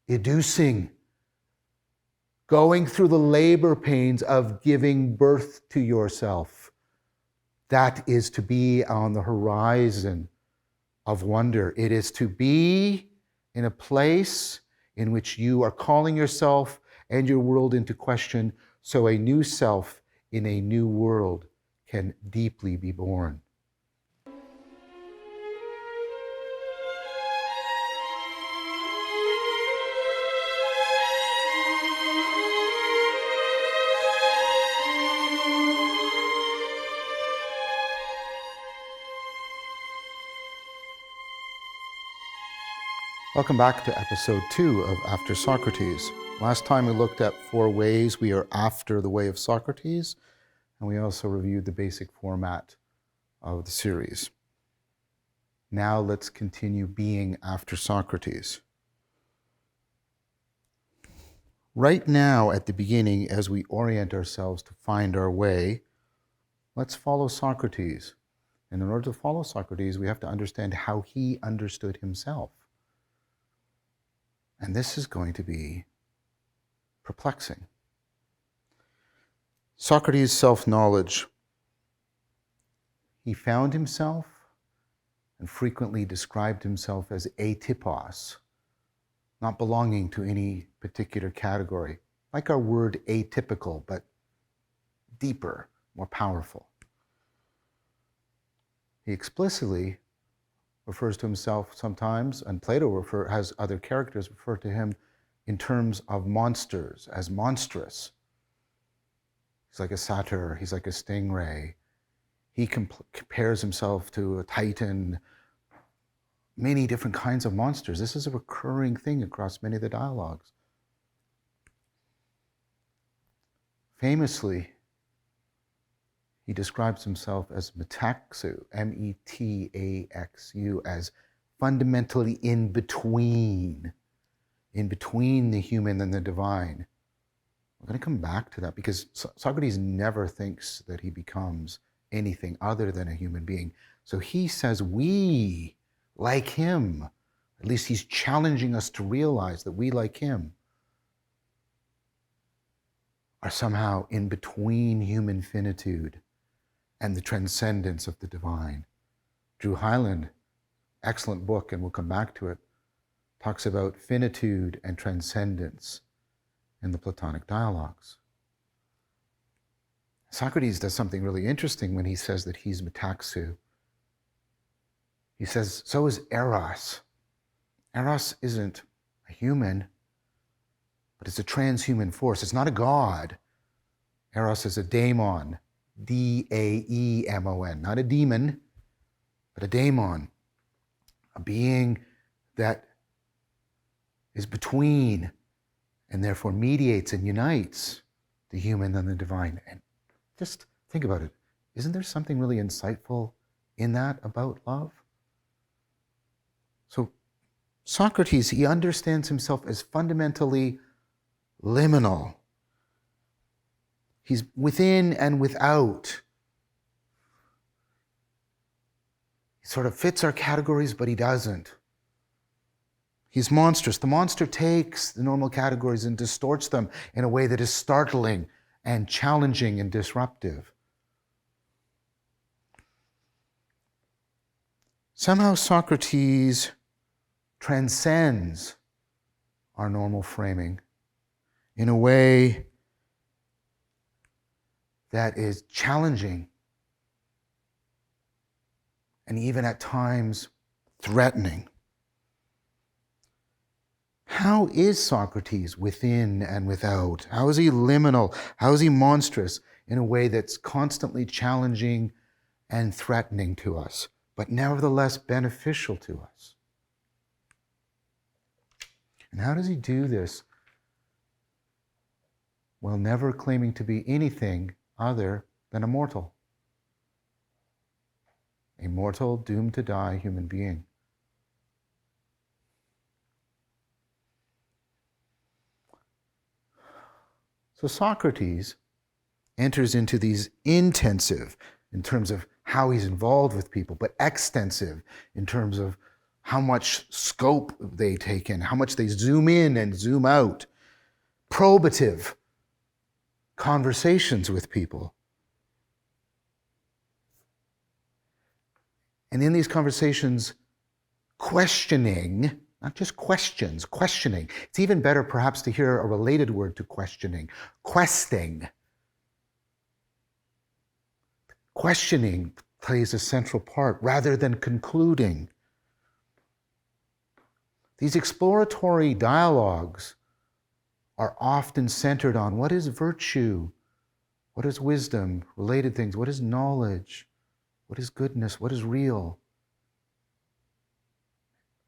educing, going through the labor pains of giving birth to yourself. That is to be on the horizon of wonder. It is to be in a place in which you are calling yourself and your world into question, so a new self in a new world can deeply be born. Welcome back to episode 2 of After Socrates. Last time we looked at 4 ways we are after the way of Socrates, and we also reviewed the basic format of the series. Now let's continue being after Socrates. Right now, at the beginning, as we orient ourselves to find our way, let's follow Socrates. And in order to follow Socrates, we have to understand how he understood himself. And this is going to be perplexing. Socrates' self-knowledge. He found himself and frequently described himself as atypos, not belonging to any particular category, like our word atypical, but deeper, more powerful. He explicitly refers to himself sometimes, and Plato has other characters refer to him in terms of monsters, as monstrous. He's like a satyr, he's like a stingray. He compares himself to a titan, many different kinds of monsters. This is a recurring thing across many of the dialogues. Famously, he describes himself as Metaxu, Metaxu, as fundamentally in between the human and the divine. We're going to come back to that because Socrates never thinks that he becomes anything other than a human being. So he says we, like him, at least he's challenging us to realize that we, like him, are somehow in between human finitude and the transcendence of the divine. Hyland, excellent book, and we'll come back to it, talks about finitude and transcendence in the Platonic dialogues. Socrates does something really interesting when he says that he's Metaxu. He says, so is Eros. Eros isn't a human, but it's a transhuman force. It's not a god. Eros is a daemon. D-A-E-M-O-N, not a demon, but a daemon, a being that is between and therefore mediates and unites the human and the divine. And just think about it. Isn't there something really insightful in that about love? So Socrates, he understands himself as fundamentally liminal. He's within and without. He sort of fits our categories, but he doesn't. He's monstrous. The monster takes the normal categories and distorts them in a way that is startling and challenging and disruptive. Somehow Socrates transcends our normal framing in a way that is challenging and even at times threatening. How is Socrates within and without? How is he liminal? How is he monstrous in a way that's constantly challenging and threatening to us, but nevertheless beneficial to us? And how does he do this while never claiming to be anything other than a mortal? A mortal, doomed to die human being. So Socrates enters into these intensive, in terms of how he's involved with people, but extensive in terms of how much scope they take in, how much they zoom in and zoom out. Probative conversations with people. And in these conversations, questioning, not just questions, questioning. It's even better perhaps to hear a related word to questioning, questing. Questioning plays a central part rather than concluding. These exploratory dialogues are often centered on what is virtue, what is wisdom, related things, what is knowledge, what is goodness, what is real.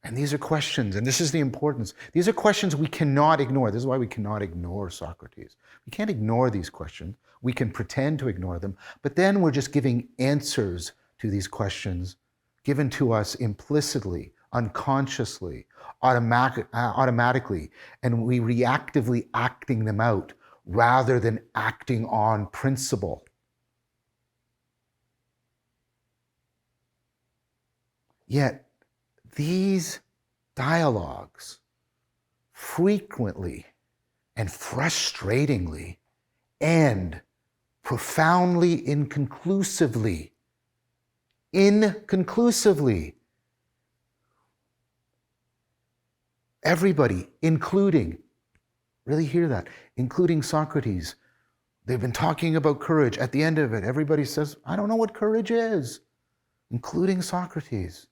And these are questions, and this is the importance. These are questions we cannot ignore. This is why we cannot ignore Socrates. We can't ignore these questions. We can pretend to ignore them, but then we're just giving answers to these questions given to us implicitly, unconsciously, automatically, and we reactively acting them out rather than acting on principle. Yet, these dialogues frequently and frustratingly end profoundly inconclusively. Everybody, including, really hear that, including Socrates, they've been talking about courage. At the end of it, everybody says, I don't know what courage is, including Socrates.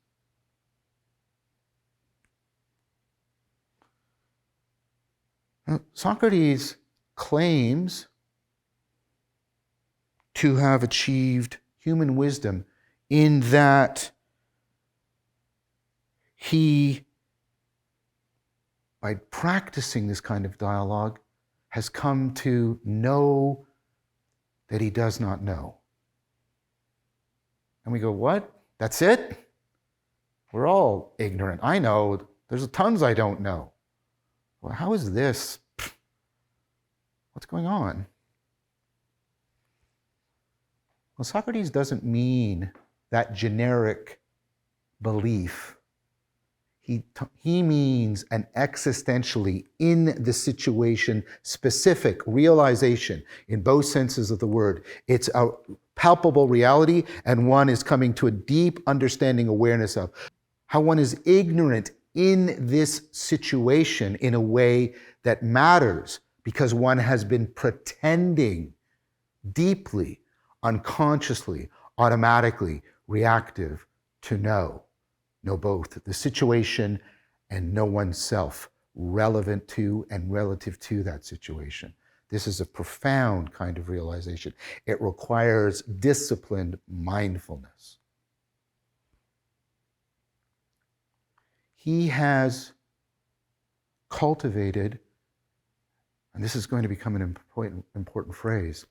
Now, Socrates claims to have achieved human wisdom in that he, by practicing this kind of dialogue, has come to know that he does not know. And we go, what? That's it? We're all ignorant. I know. There's tons I don't know. Well, how is this? What's going on? Well, Socrates doesn't mean that generic belief. He means an existentially, in the situation, specific realization in both senses of the word. It's a palpable reality, and one is coming to a deep understanding, awareness of how one is ignorant in this situation in a way that matters because one has been pretending deeply, unconsciously, automatically, reactive to know both the situation and know oneself, relevant to and relative to that situation. This is a profound kind of realization. It requires disciplined mindfulness. He has cultivated, and this is going to become an important phrase,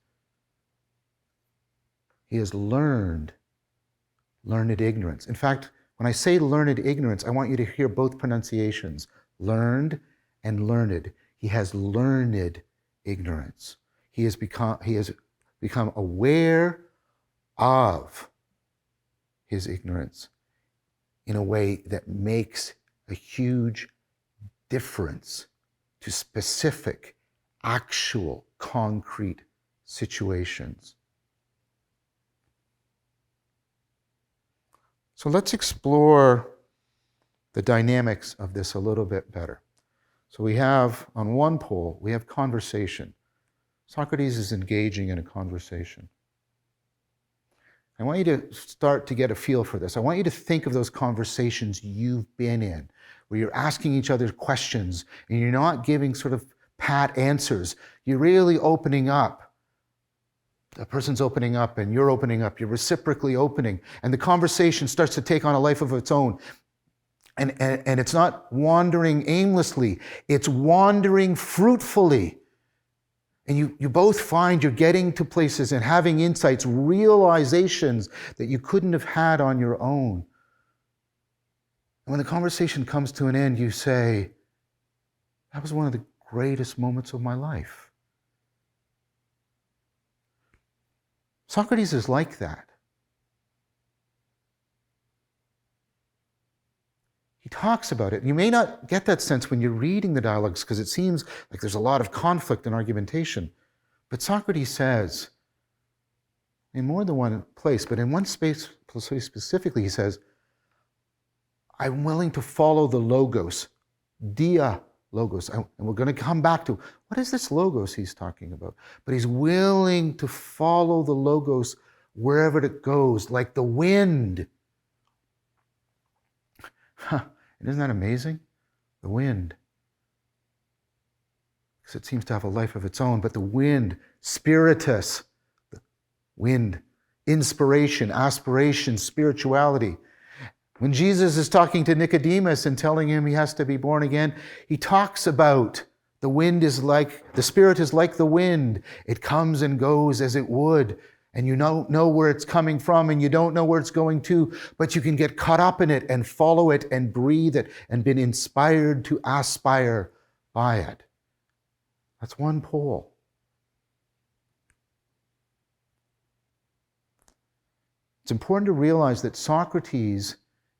he has learned ignorance. In fact, when I say learned ignorance, I want you to hear both pronunciations, learned and learned. He has learned ignorance. He has become aware of his ignorance in a way that makes a huge difference to specific, actual, concrete situations. So let's explore the dynamics of this a little bit better. So we have, on one pole, we have conversation. Socrates is engaging in a conversation. I want you to start to get a feel for this. I want you to think of those conversations you've been in, where you're asking each other questions and you're not giving sort of pat answers. You're really opening up. The person's opening up and you're opening up. You're reciprocally opening. And the conversation starts to take on a life of its own. And it's not wandering aimlessly. It's wandering fruitfully. And you both find you're getting to places and having insights, realizations that you couldn't have had on your own. And when the conversation comes to an end, you say, that was one of the greatest moments of my life. Socrates is like that. he talks about it. You may not get that sense when you're reading the dialogues because it seems like there's a lot of conflict and argumentation. But Socrates says, in more than one place, but in one space specifically, he says, I'm willing to follow the logos, dialogos. And we're going to come back to, what is this logos he's talking about? But he's willing to follow the logos wherever it goes, like the wind. Isn't that amazing? The wind. Because it seems to have a life of its own, but the wind, spiritus, the wind, inspiration, aspiration, spirituality. When Jesus is talking to Nicodemus and telling him he has to be born again, he talks about the wind is like, the spirit is like the wind. It comes and goes as it would. And you don't know where it's coming from and you don't know where it's going to, but you can get caught up in it and follow it and breathe it and been inspired to aspire by it. That's one pole. It's important to realize that Socrates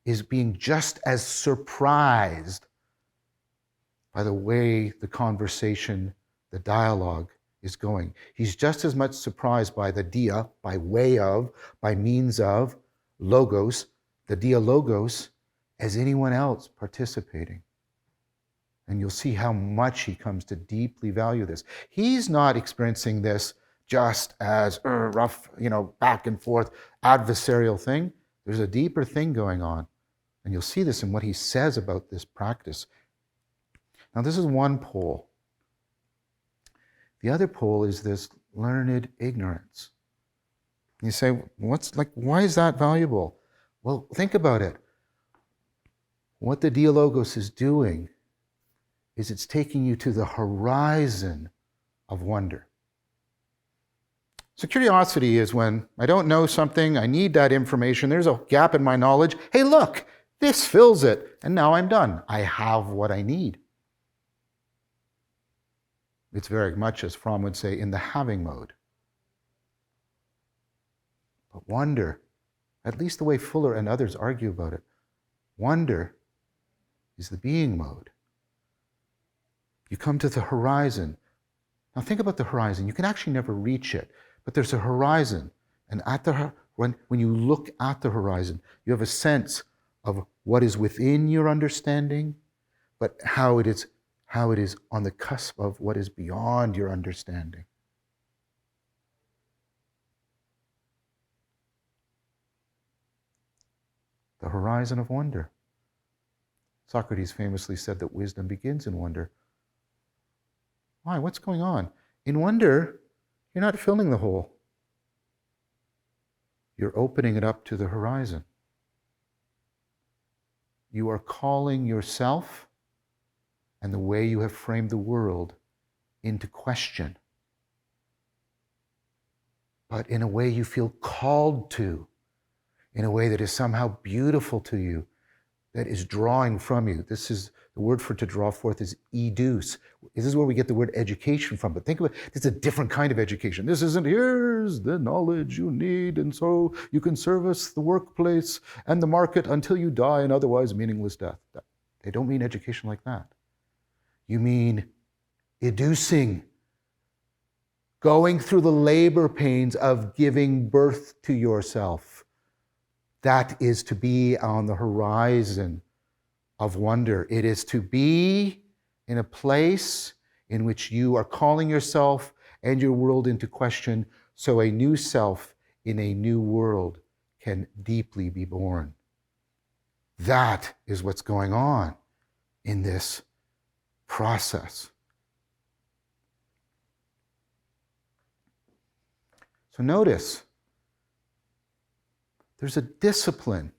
is being just as surprised by the way the conversation, the dialogue is going. He's just as much surprised by the dia, by way of, by means of, logos, the dialogos, as anyone else participating. And you'll see how much he comes to deeply value this. He's not experiencing this just as rough, back and forth, adversarial thing. There's a deeper thing going on. And you'll see this in what he says about this practice. Now, this is one pole. The other pole is this learned ignorance. You say, why is that valuable? Well, think about it. What the dialogos is doing is it's taking you to the horizon of wonder. So curiosity is when I don't know something, I need that information, there's a gap in my knowledge. Hey, look, this fills it, and now I'm done. I have what I need. It's very much, as Fromm would say, in the having mode. But wonder, at least the way Fuller and others argue about it, wonder is the being mode. You come to the horizon. Now think about the horizon. You can actually never reach it, but there's a horizon. And when you look at the horizon, you have a sense of what is within your understanding, but how it is on the cusp of what is beyond your understanding. The horizon of wonder. Socrates famously said that wisdom begins in wonder. Why? What's going on? In wonder, you're not filling the hole. You're opening it up to the horizon. You are calling yourself and the way you have framed the world into question, but in a way you feel called to, in a way that is somehow beautiful to you, that is drawing from you. This is the word for to draw forth is educe. This is where we get the word education from. But think of it, it's a different kind of education. This isn't, here's the knowledge you need, and so you can service the workplace and the market until you die an otherwise meaningless death. They don't mean education like that. You mean educing, going through the labor pains of giving birth to yourself. That is to be on the horizon of wonder. It is to be in a place in which you are calling yourself and your world into question, so a new self in a new world can deeply be born. That is what's going on in this process. So notice, there's a discipline.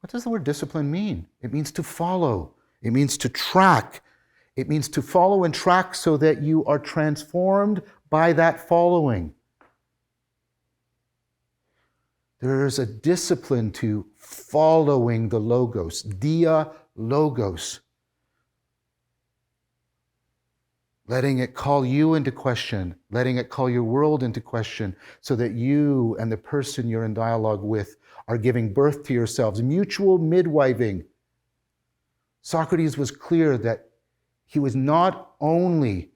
What does the word discipline mean? It means to follow. It means to track. It means to follow and track so that you are transformed by that following. There's a discipline to following the logos, dia logos. Letting it call you into question, letting it call your world into question, so that you and the person you're in dialogue with are giving birth to yourselves. Mutual midwiving. Socrates was clear that he was not only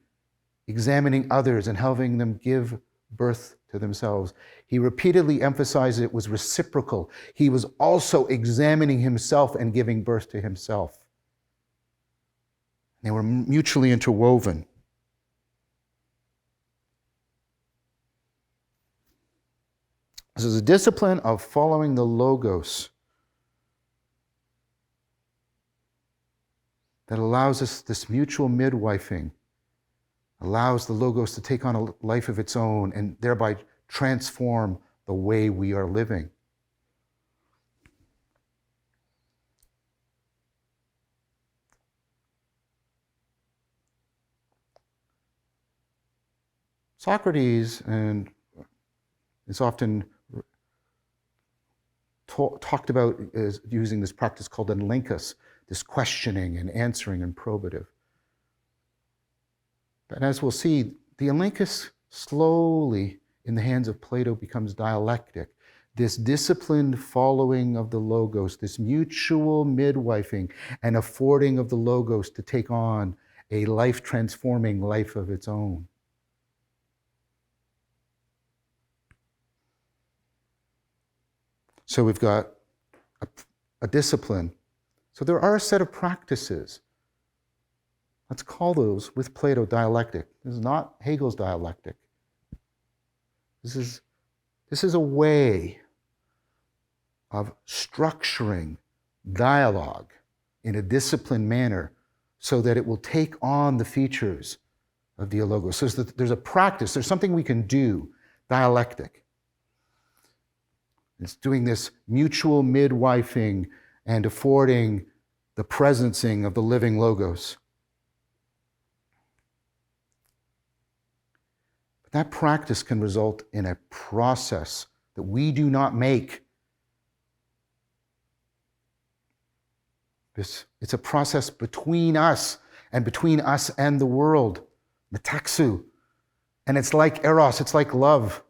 examining others and helping them give birth to themselves. He repeatedly emphasized it was reciprocal. He was also examining himself and giving birth to himself. They were mutually interwoven. This is a discipline of following the logos that allows us this mutual midwifing, allows the logos to take on a life of its own and thereby transform the way we are living. Socrates is often talked about as using this practice called enlinkus, this questioning and answering and probative. But as we'll see, the enlinkus slowly, in the hands of Plato, becomes dialectic. This disciplined following of the logos, this mutual midwifing and affording of the logos to take on a life-transforming life of its own. So we've got a discipline. So there are a set of practices. Let's call those, with Plato, dialectic. This is not Hegel's dialectic. This is a way of structuring dialogue in a disciplined manner so that it will take on the features of dialogos. So there's a practice, there's something we can do, dialectic. It's doing this mutual midwifing and affording the presencing of the living logos. But that practice can result in a process that we do not make. It's a process between us and the world, Metaxy. And it's like Eros, it's like love,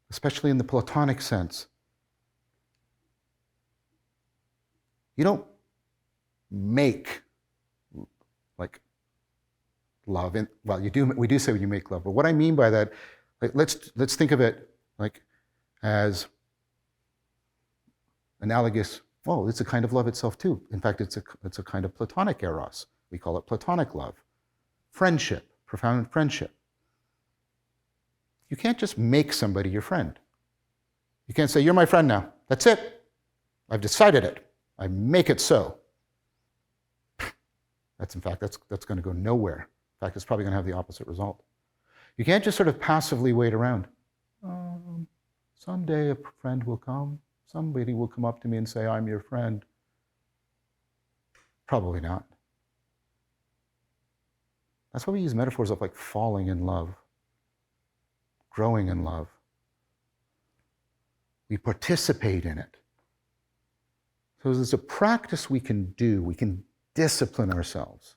especially in the Platonic sense. You don't make like love. Well, we do say you make love, but what I mean by that, like, let's think of it like as analogous. Well, it's a kind of love itself too. In fact, it's a kind of Platonic eros. We call it Platonic love. Friendship, profound friendship. You can't just make somebody your friend. You can't say, you're my friend now. That's it. I've decided it. I make it so. That's going to go nowhere. In fact, it's probably going to have the opposite result. You can't just sort of passively wait around. Someday a friend will come. Somebody will come up to me and say, I'm your friend. Probably not. That's why we use metaphors of like falling in love, growing in love. We participate in it. So there's a practice we can do. We can discipline ourselves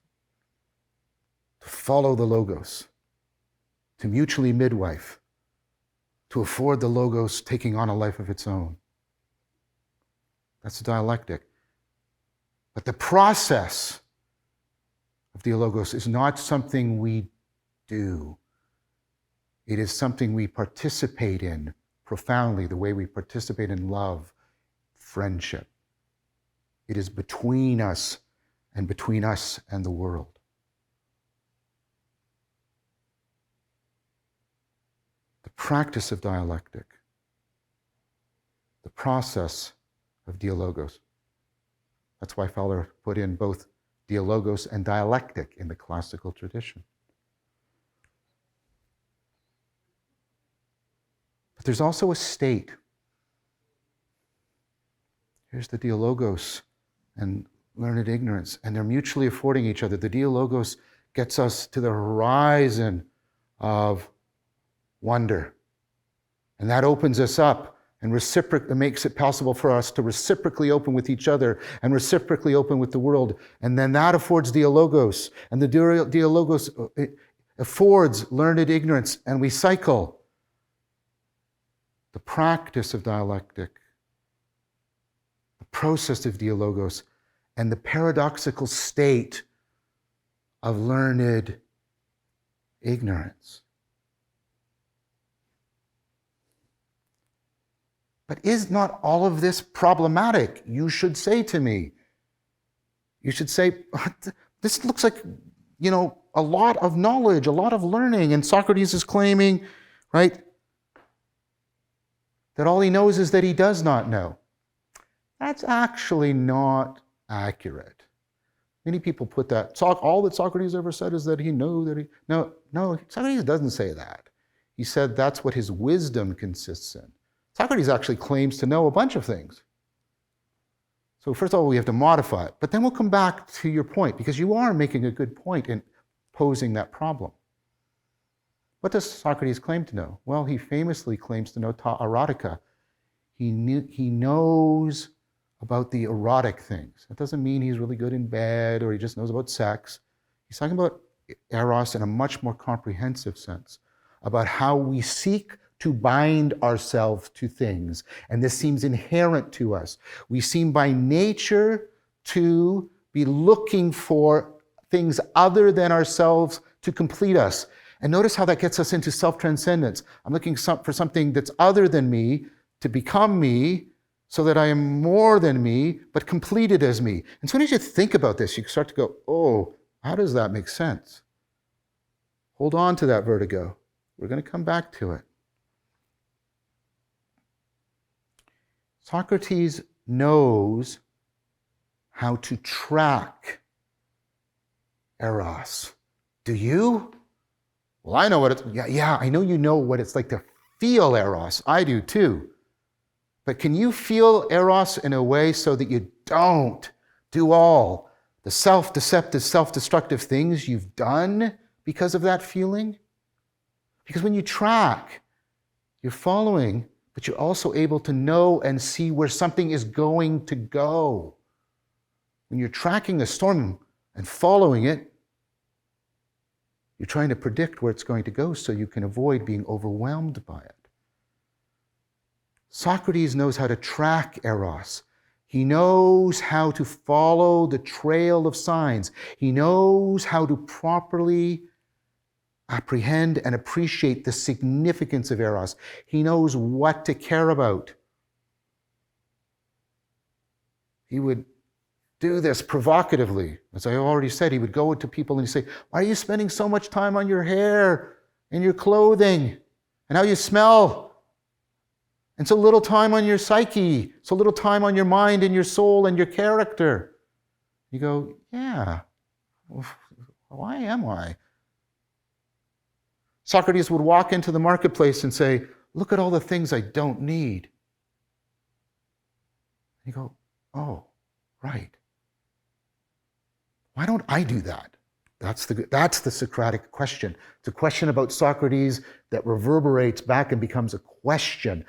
to follow the logos, to mutually midwife, to afford the logos taking on a life of its own. That's a dialectic. But the process of dialogos is not something we do. It is something we participate in profoundly, the way we participate in love, friendship. It is between us and the world. The practice of dialectic, the process of dialogos. That's why Fowler put in both dialogos and dialectic in the classical tradition. But there's also a state. Here's the dialogos and learned ignorance, and they're mutually affording each other. The dialogos gets us to the horizon of wonder, and that opens us up and makes it possible for us to reciprocally open with each other and reciprocally open with the world. And then that affords dialogos, and the dialogos affords learned ignorance, and we cycle. The practice of dialectic, the process of dialogos, and the paradoxical state of learned ignorance. But is not all of this problematic? You should say to me. You should say, this looks like, a lot of knowledge, a lot of learning. And Socrates is claiming, right, that all he knows is that he does not know. That's actually not accurate. Many people put that, all that Socrates ever said is that he knew that he, no, Socrates doesn't say that. He said that's what his wisdom consists in. Socrates actually claims to know a bunch of things. So first of all, we have to modify it. But then we'll come back to your point, because you are making a good point in posing that problem. What does Socrates claim to know? Well, he famously claims to know ta erotica. He knows about the erotic things. That doesn't mean he's really good in bed or he just knows about sex. He's talking about Eros in a much more comprehensive sense, about how we seek to bind ourselves to things. And this seems inherent to us. We seem by nature to be looking for things other than ourselves to complete us. And notice how that gets us into self-transcendence. I'm looking for something that's other than me to become me so that I am more than me, but completed as me. And as soon as you think about this, you start to go, oh, how does that make sense? Hold on to that vertigo. We're going to come back to it. Socrates knows how to track Eros. Do you? Well, I know what it's, I know you know what it's like to feel Eros. I do too. But can you feel Eros in a way so that you don't do all the self-deceptive, self-destructive things you've done because of that feeling? Because when you track, you're following, but you're also able to know and see where something is going to go. When you're tracking a storm and following it, you're trying to predict where it's going to go so you can avoid being overwhelmed by it. Socrates knows how to track Eros. He knows how to follow the trail of signs. He knows how to properly apprehend and appreciate the significance of Eros. He knows what to care about. He would do this provocatively. As I already said, he would go to people and he'd say, why are you spending so much time on your hair and your clothing and how you smell? And so little time on your psyche, so little time on your mind and your soul and your character. You go, yeah, why am I? Socrates would walk into the marketplace and say, look at all the things I don't need. You go, oh, right. Why don't I do that? That's the Socratic question. It's a question about Socrates that reverberates back and becomes a question,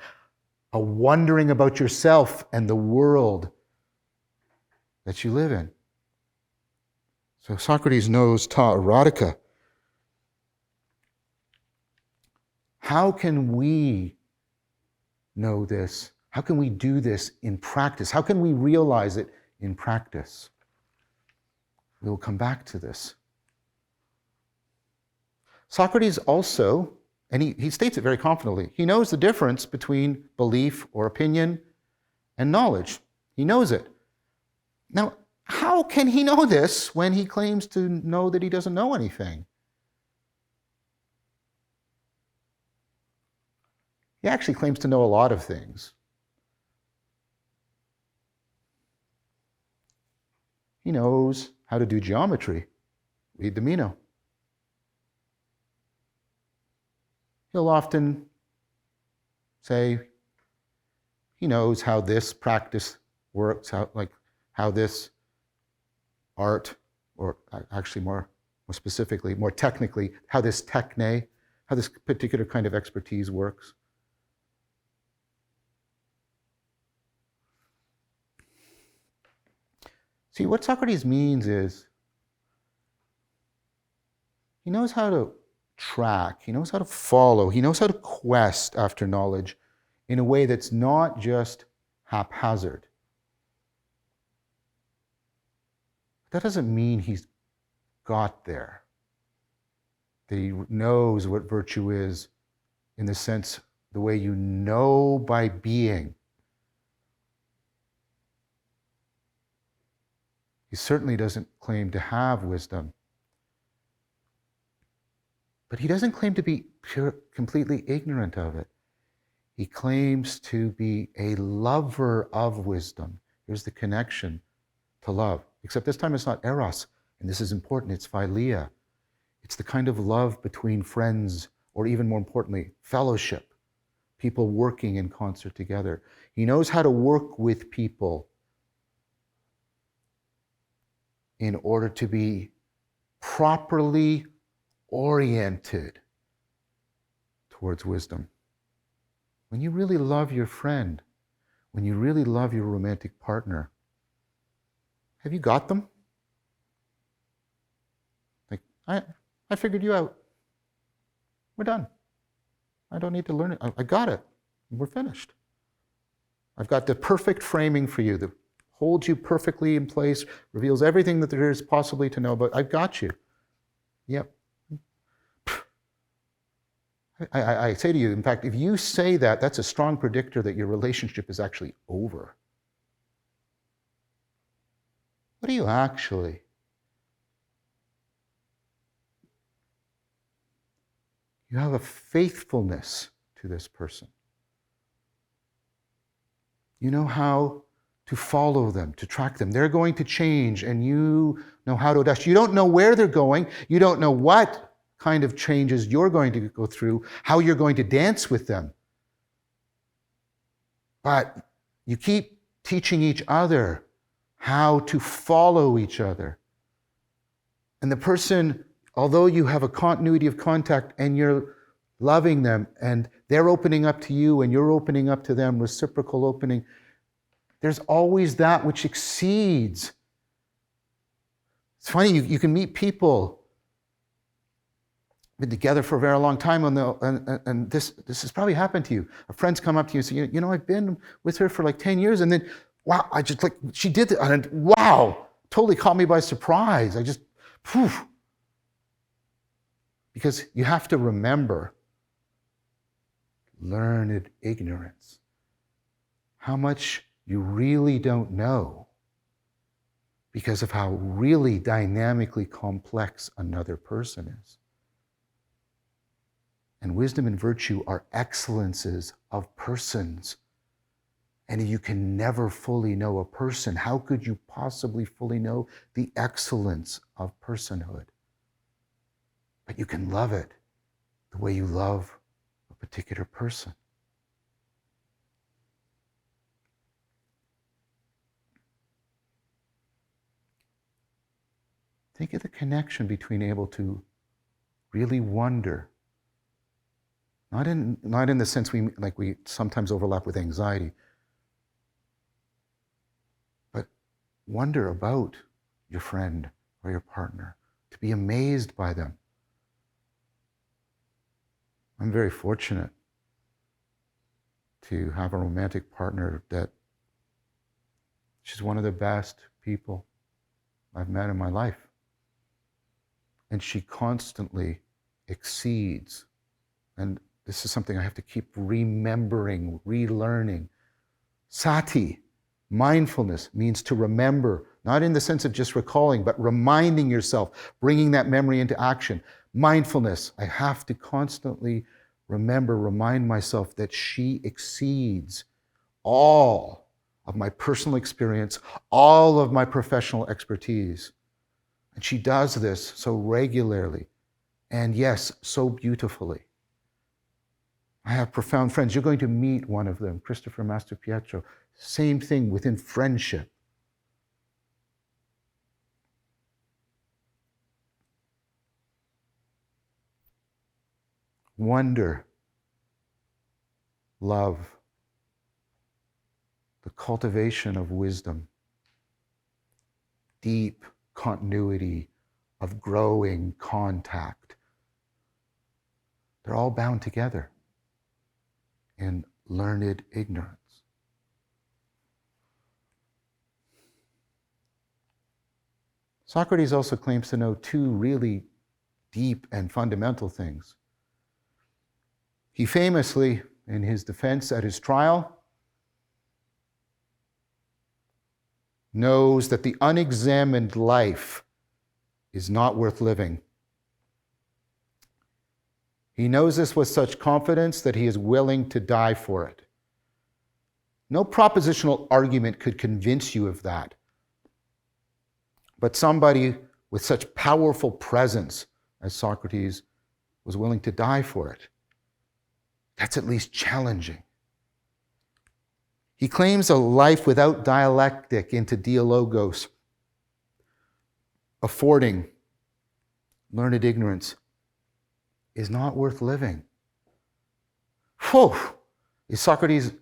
a wondering about yourself and the world that you live in. So Socrates knows ta erotica. How can we know this? How can we do this in practice? How can we realize it in practice? We will come back to this. Socrates also, and he states it very confidently, he knows the difference between belief or opinion and knowledge. He knows it. Now, how can he know this when he claims to know that he doesn't know anything? He actually claims to know a lot of things. He knows how to do geometry. Read the Meno. He'll often say he knows how this practice works, how this art, or actually more specifically, more technically, how this techne, how this particular kind of expertise works. See, what Socrates means is he knows how to track, he knows how to follow, he knows how to quest after knowledge in a way that's not just haphazard. That doesn't mean he's got there, that he knows what virtue is in the sense, the way you know by being. He certainly doesn't claim to have wisdom. But he doesn't claim to be completely ignorant of it. He claims to be a lover of wisdom. Here's the connection to love. Except this time it's not Eros, and this is important, it's philia. It's the kind of love between friends, or even more importantly, fellowship. People working in concert together. He knows how to work with people in order to be properly oriented towards wisdom. When you really love your friend, when you really love your romantic partner, have you got them? Like, I figured you out. We're done. I don't need to learn it. I got it. We're finished. I've got the perfect framing for you that holds you perfectly in place, reveals everything that there is possibly to know about. I've got you. Yep. I say to you, in fact, if you say that, that's a strong predictor that your relationship is actually over. What are you actually? You have a faithfulness to this person. You know how to follow them, to track them. They're going to change, and you know how to adapt. You don't know where they're going. You don't know what kind of changes you're going to go through, how you're going to dance with them. But you keep teaching each other how to follow each other. And the person, although you have a continuity of contact and you're loving them and they're opening up to you and you're opening up to them, reciprocal opening, there's always that which exceeds. It's funny, you can meet people, been together for a very long time, and this has probably happened to you. A friend's come up to you and say, you know, I've been with her for like 10 years, and then, wow, I just like, she did it, and wow, totally caught me by surprise. I just, phew. Because you have to remember learned ignorance. How much you really don't know because of how really dynamically complex another person is. And wisdom and virtue are excellences of persons. And you can never fully know a person. How could you possibly fully know the excellence of personhood? But you can love it the way you love a particular person. Think of the connection between able to really wonder. Not in the sense we sometimes overlap with anxiety, but wonder about your friend or your partner, to be amazed by them. I'm very fortunate to have a romantic partner that she's one of the best people I've met in my life. And she constantly exceeds. And this is something I have to keep remembering, relearning. Sati, mindfulness, means to remember, not in the sense of just recalling, but reminding yourself, bringing that memory into action. Mindfulness, I have to constantly remind myself that she exceeds all of my personal experience, all of my professional expertise. And she does this so regularly, and yes, so beautifully. I have profound friends. You're going to meet one of them, Christopher Mastropietro. Same thing within friendship. Wonder, love, the cultivation of wisdom, deep continuity of growing contact. They're all bound together in learned ignorance. Socrates also claims to know two really deep and fundamental things. He famously, in his defense at his trial, knows that the unexamined life is not worth living. He knows this with such confidence that he is willing to die for it. No propositional argument could convince you of that. But somebody with such powerful presence as Socrates was willing to die for it. That's at least challenging. He claims a life without dialectic into dialogos, affording learned ignorance, is not worth living. Whew! Is Socrates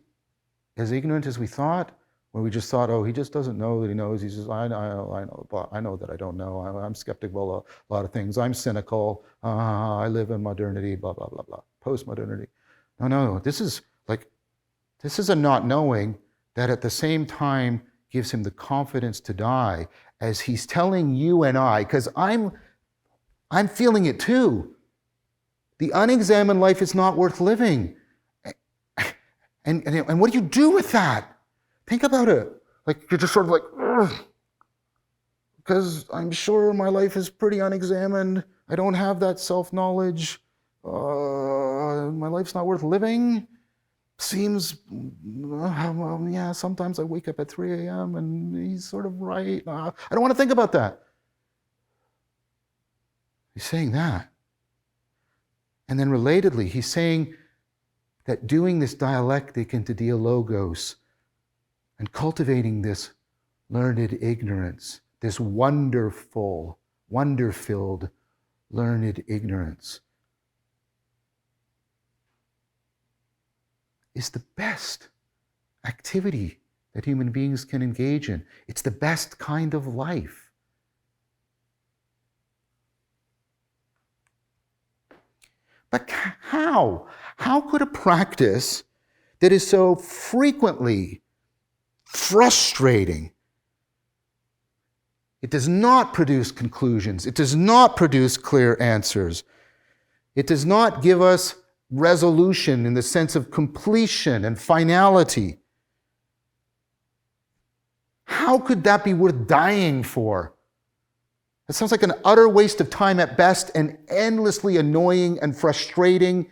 as ignorant as we thought? Or we just thought, oh, he just doesn't know that he knows. He says, I know that I don't know. I'm skeptical of a lot of things. I'm cynical. I live in modernity, blah, blah, blah, blah. Postmodernity. No. This is a not knowing that at the same time gives him the confidence to die, as he's telling you and I, because I'm feeling it too. The unexamined life is not worth living. And what do you do with that? Think about it. Like, you're just sort of like, ugh, because I'm sure my life is pretty unexamined. I don't have that self-knowledge. My life's not worth living. Seems, well, yeah, sometimes I wake up at 3 a.m. and he's sort of right. I don't want to think about that. He's saying that. And then relatedly, he's saying that doing this dialectic into dialogos and cultivating this learned ignorance, this wonder-filled learned ignorance, is the best activity that human beings can engage in. It's the best kind of life. But how? How could a practice that is so frequently frustrating, it does not produce conclusions, it does not produce clear answers, it does not give us resolution in the sense of completion and finality. How could that be worth dying for? It sounds like an utter waste of time at best, and endlessly annoying and frustrating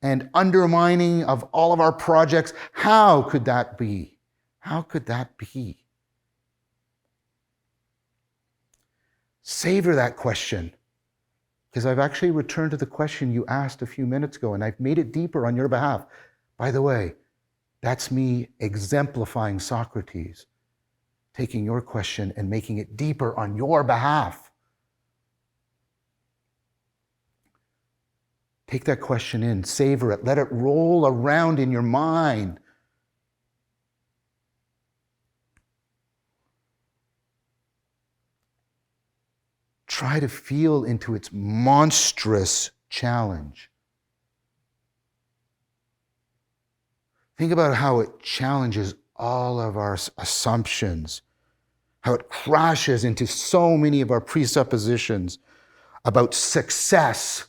and undermining of all of our projects. How could that be? How could that be? Savor that question, because I've actually returned to the question you asked a few minutes ago, and I've made it deeper on your behalf. By the way, that's me exemplifying Socrates, taking your question and making it deeper on your behalf. Take that question in, savor it, let it roll around in your mind. Try to feel into its monstrous challenge. Think about how it challenges all of our assumptions, how it crashes into so many of our presuppositions about success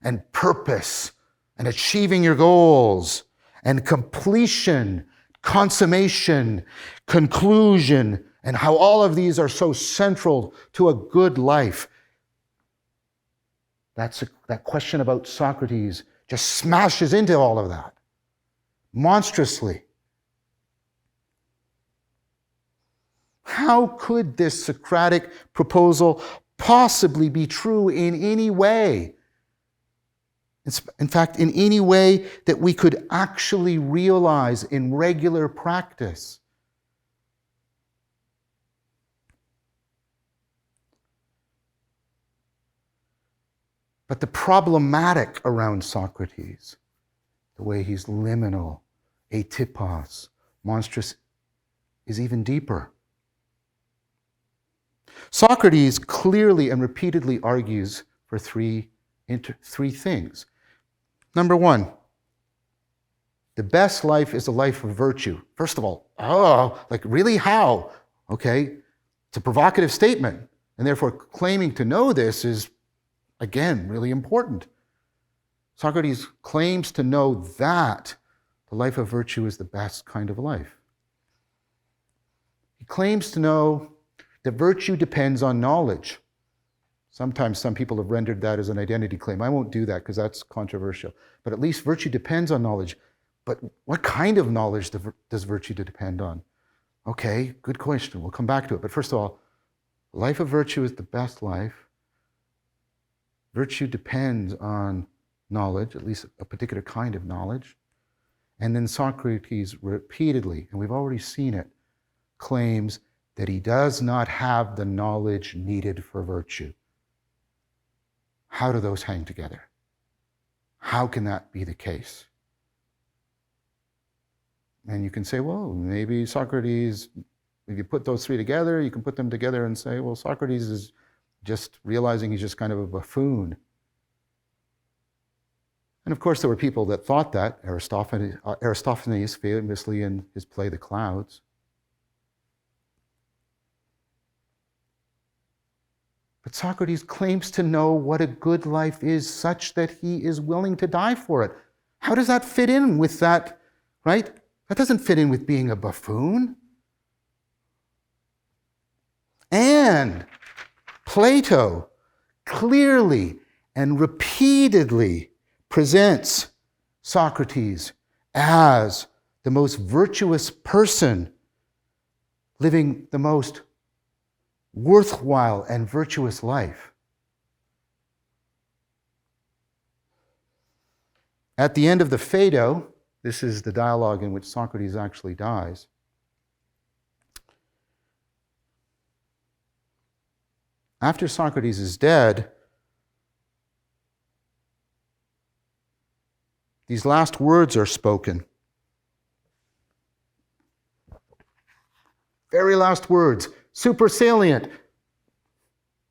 and purpose and achieving your goals and completion, consummation, conclusion, and how all of these are so central to a good life. That question about Socrates just smashes into all of that, monstrously. How could this Socratic proposal possibly be true in any way? In fact, in any way that we could actually realize in regular practice. But the problematic around Socrates, the way he's liminal, atypos, monstrous, is even deeper. Socrates clearly and repeatedly argues for three things. Number one, the best life is a life of virtue. First of all, like really how? Okay, it's a provocative statement. And therefore, claiming to know this is, again, really important. Socrates claims to know that the life of virtue is the best kind of life. He claims to know that virtue depends on knowledge. Sometimes some people have rendered that as an identity claim. I won't do that because that's controversial. But at least virtue depends on knowledge. But what kind of knowledge does virtue depend on? Okay, good question. We'll come back to it. But first of all, the life of virtue is the best life. Virtue depends on knowledge, at least a particular kind of knowledge. And then Socrates repeatedly, and we've already seen it, claims that he does not have the knowledge needed for virtue. How do those hang together? How can that be the case? And you can say, well, maybe Socrates, if you put those three together, you can put them together and say, well, Socrates is just realizing he's just kind of a buffoon. And of course, there were people that thought that. Aristophanes famously in his play, The Clouds. But Socrates claims to know what a good life is such that he is willing to die for it. How does that fit in with that, right? That doesn't fit in with being a buffoon. And Plato clearly and repeatedly presents Socrates as the most virtuous person living the most worthwhile and virtuous life. At the end of the Phaedo, this is the dialogue in which Socrates actually dies. After Socrates is dead, these last words are spoken. Very last words, super salient.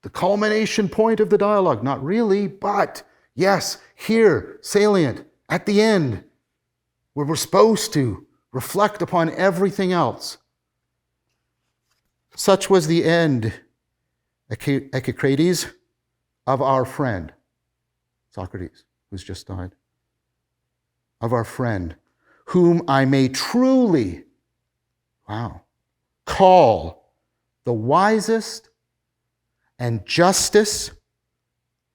The culmination point of the dialogue. Not really, but yes, here, salient, at the end, where we're supposed to reflect upon everything else. Such was the end, Echecrates, of our friend, Socrates, who's just died, of our friend, whom I may truly, call the wisest and justest,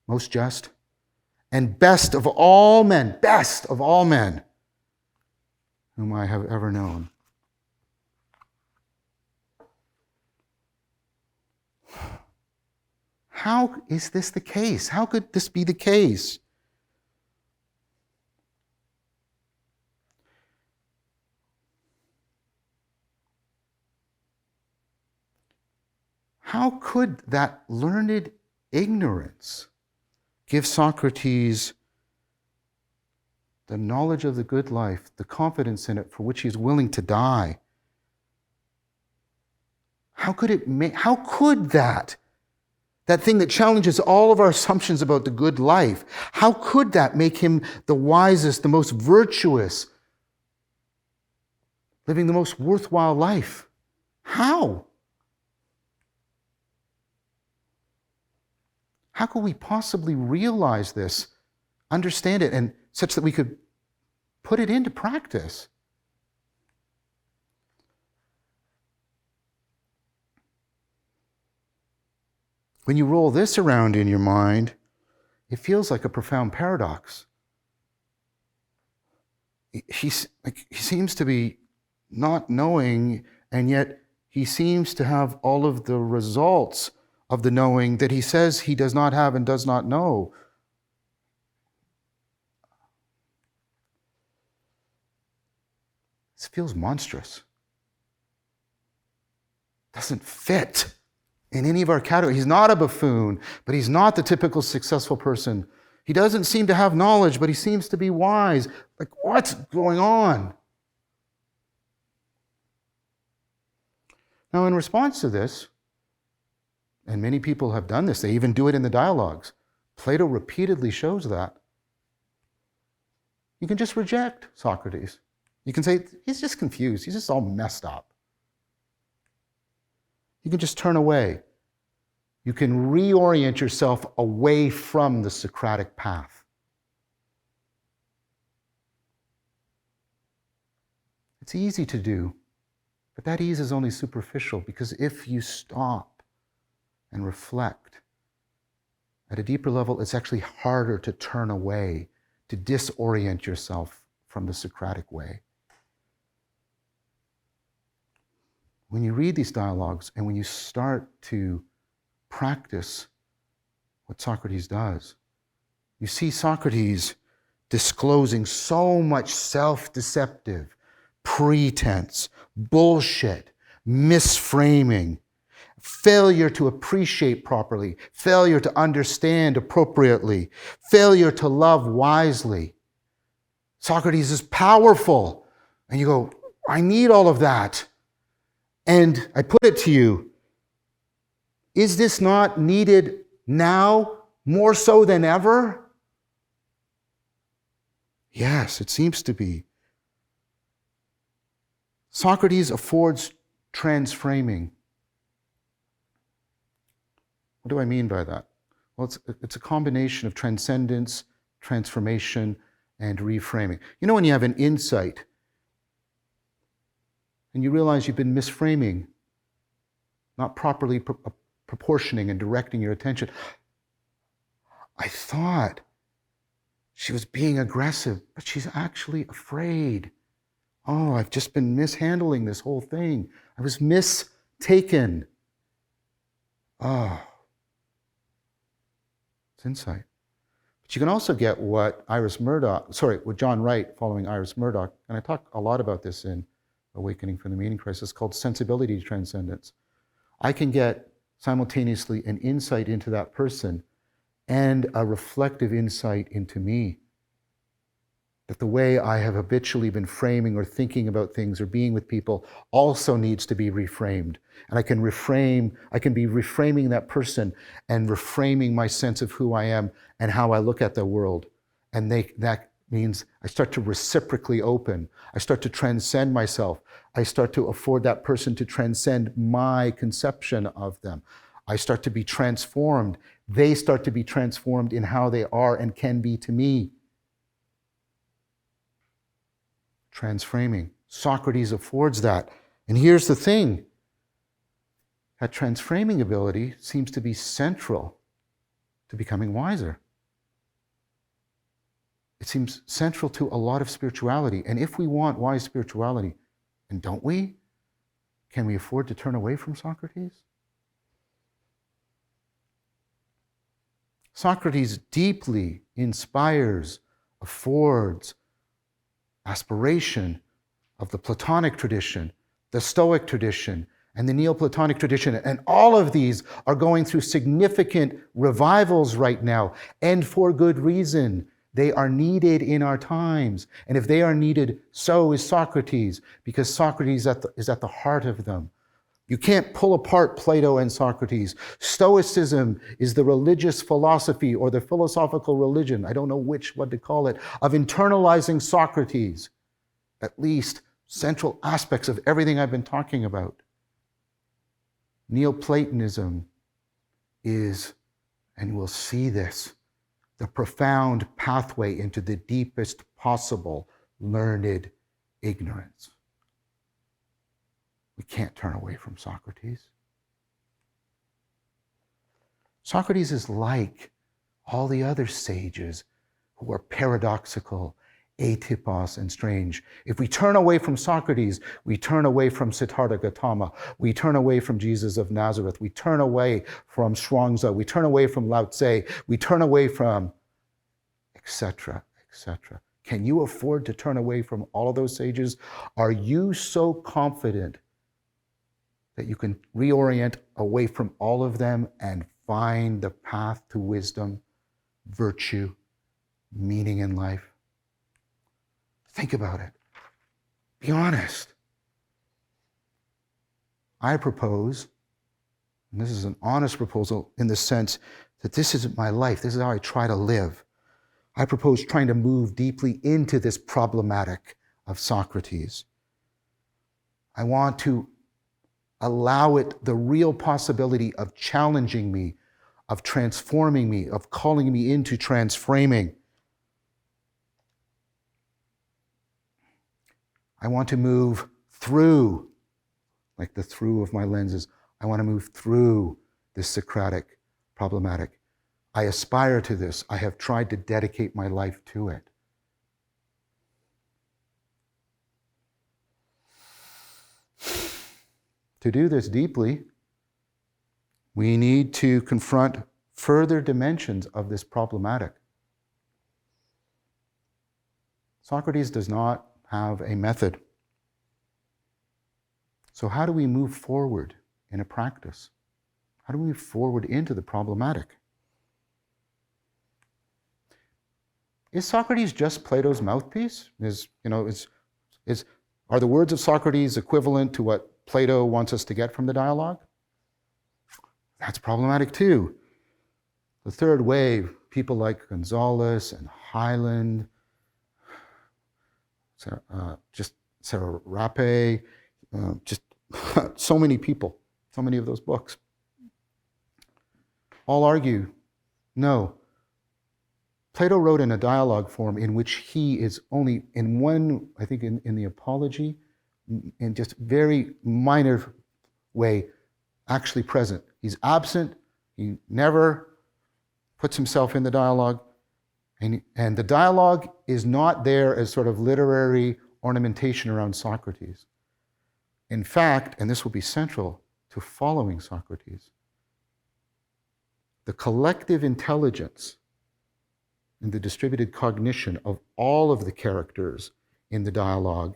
most just, and best of all men, whom I have ever known. How is this the case? How could this be the case? How could that learned ignorance give Socrates the knowledge of the good life, the confidence in it for which he's willing to die? How could that thing that challenges all of our assumptions about the good life, how could that make him the wisest, the most virtuous, living the most worthwhile life? How? How could we possibly realize this, understand it, and such that we could put it into practice? When you roll this around in your mind, it feels like a profound paradox. He seems to be not knowing, and yet he seems to have all of the results of the knowing that he says he does not have and does not know. This feels monstrous. Doesn't fit in any of our categories. He's not a buffoon, but he's not the typical successful person. He doesn't seem to have knowledge, but he seems to be wise. Like, what's going on? Now, in response to this, and many people have done this, they even do it in the dialogues. Plato repeatedly shows that. You can just reject Socrates. You can say, he's just confused. He's just all messed up. You can just turn away. you can reorient yourself away from the Socratic path. It's easy to do, but that ease is only superficial, because if you stop and reflect, at a deeper level, it's actually harder to turn away, to disorient yourself from the Socratic way. When you read these dialogues and when you start to practice what Socrates does, you see Socrates disclosing so much self-deceptive pretense, bullshit, misframing, failure to appreciate properly, failure to understand appropriately, failure to love wisely. Socrates is powerful. And you go, I need all of that. And I put it to you, is this not needed now more so than ever? Yes, it seems to be. Socrates affords transframing. What do I mean by that? Well, it's a combination of transcendence, transformation, and reframing. You know when you have an insight and you realize you've been misframing, not properly proportioning and directing your attention. I thought she was being aggressive, but she's actually afraid. Oh, I've just been mishandling this whole thing. I was mistaken. Oh. It's insight. But you can also get what John Wright, following Iris Murdoch, and I talk a lot about this in Awakening from the Meaning Crisis, called sensibility transcendence. I can get simultaneously an insight into that person and a reflective insight into me. That the way I have habitually been framing or thinking about things or being with people also needs to be reframed. And I can be reframing that person and reframing my sense of who I am and how I look at the world. And that means I start to reciprocally open. I start to transcend myself. I start to afford that person to transcend my conception of them. I start to be transformed. They start to be transformed in how they are and can be to me. Transframing. Socrates affords that. And here's the thing. That transframing ability seems to be central to becoming wiser. It seems central to a lot of spirituality. And if we want wise spirituality, and don't we? Can we afford to turn away from Socrates? Socrates deeply inspires, affords aspiration of the Platonic tradition, the Stoic tradition, and the Neoplatonic tradition. And all of these are going through significant revivals right now, and for good reason. They are needed in our times. And if they are needed, so is Socrates, because Socrates is at the heart of them. You can't pull apart Plato and Socrates. Stoicism is the religious philosophy or the philosophical religion, I don't know what to call it, of internalizing Socrates, at least central aspects of everything I've been talking about. Neoplatonism is, and we'll see this, the profound pathway into the deepest possible learned ignorance. We can't turn away from Socrates. Socrates is like all the other sages who are paradoxical, atypos, and strange. If we turn away from Socrates, we turn away from Siddhartha Gautama, we turn away from Jesus of Nazareth, we turn away from Shuangzi, we turn away from Lao Tse, we turn away from etc., etc. Can you afford to turn away from all of those sages? Are you so confident that you can reorient away from all of them and find the path to wisdom, virtue, meaning in life? Think about it. Be honest. I propose, and this is an honest proposal in the sense that this is my life, this is how I try to live. I propose trying to move deeply into this problematic of Socrates. I want to allow it the real possibility of challenging me, of transforming me, of calling me into transframing. I want to move through, like the through of my lenses, I want to move through this Socratic problematic. I aspire to this. I have tried to dedicate my life to it. To do this deeply, we need to confront further dimensions of this problematic. Socrates does not have a method. So how do we move forward in a practice? How do we move forward into the problematic? Is Socrates just Plato's mouthpiece? Are the words of Socrates equivalent to what Plato wants us to get from the dialogue? That's problematic too. The third wave, people like Gonzalez and Hyland, just Sara Ahbel-Rappe, just so many people, so many of those books, all argue, no. Plato wrote in a dialogue form in which he is only in one, I think in the Apology, in just very minor way, actually present. He's absent, he never puts himself in the dialogue, and the dialogue is not there as sort of literary ornamentation around Socrates. In fact, and this will be central to following Socrates, the collective intelligence and the distributed cognition of all of the characters in the dialogue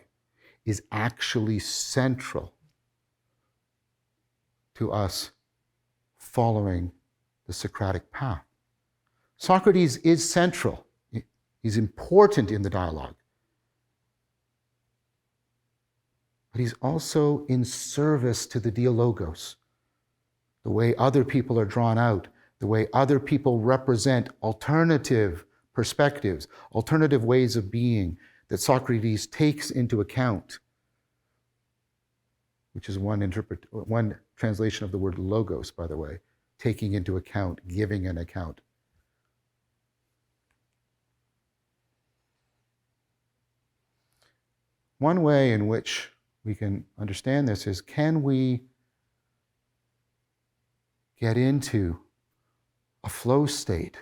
is actually central to us following the Socratic path. Socrates is central. He's important in the dialogue. But he's also in service to the dialogos, the way other people are drawn out, the way other people represent alternative perspectives, alternative ways of being that Socrates takes into account, which is one translation of the word logos, by the way, taking into account, giving an account. One way in which we can understand this is, can we get into a flow state,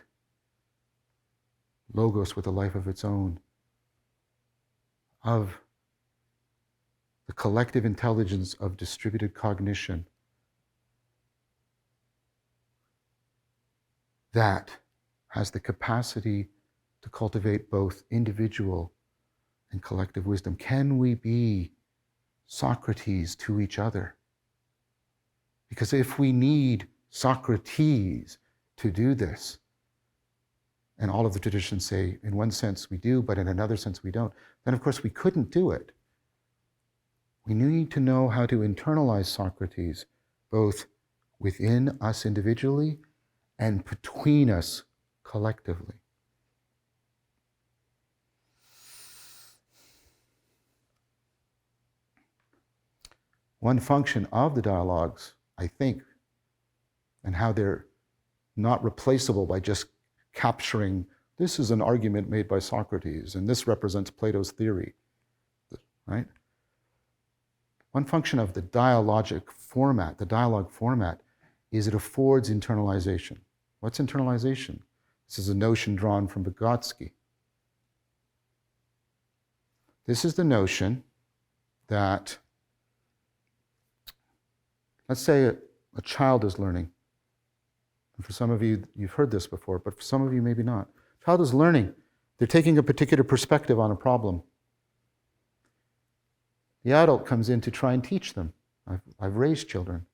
logos with a life of its own, of the collective intelligence of distributed cognition that has the capacity to cultivate both individual and collective wisdom? Can we be Socrates to each other? Because if we need Socrates to do this, and all of the traditions say, in one sense we do, but in another sense we don't, then of course we couldn't do it. We need to know how to internalize Socrates, both within us individually and between us collectively. One function of the dialogues, I think, and how they're not replaceable by just capturing, this is an argument made by Socrates, and this represents Plato's theory, right? One function of the dialogue format, is it affords internalization. What's internalization? This is a notion drawn from Vygotsky. This is the notion that, let's say a child is learning. And for some of you, you've heard this before, but for some of you, maybe not. A child is learning. They're taking a particular perspective on a problem. The adult comes in to try and teach them. I've raised children.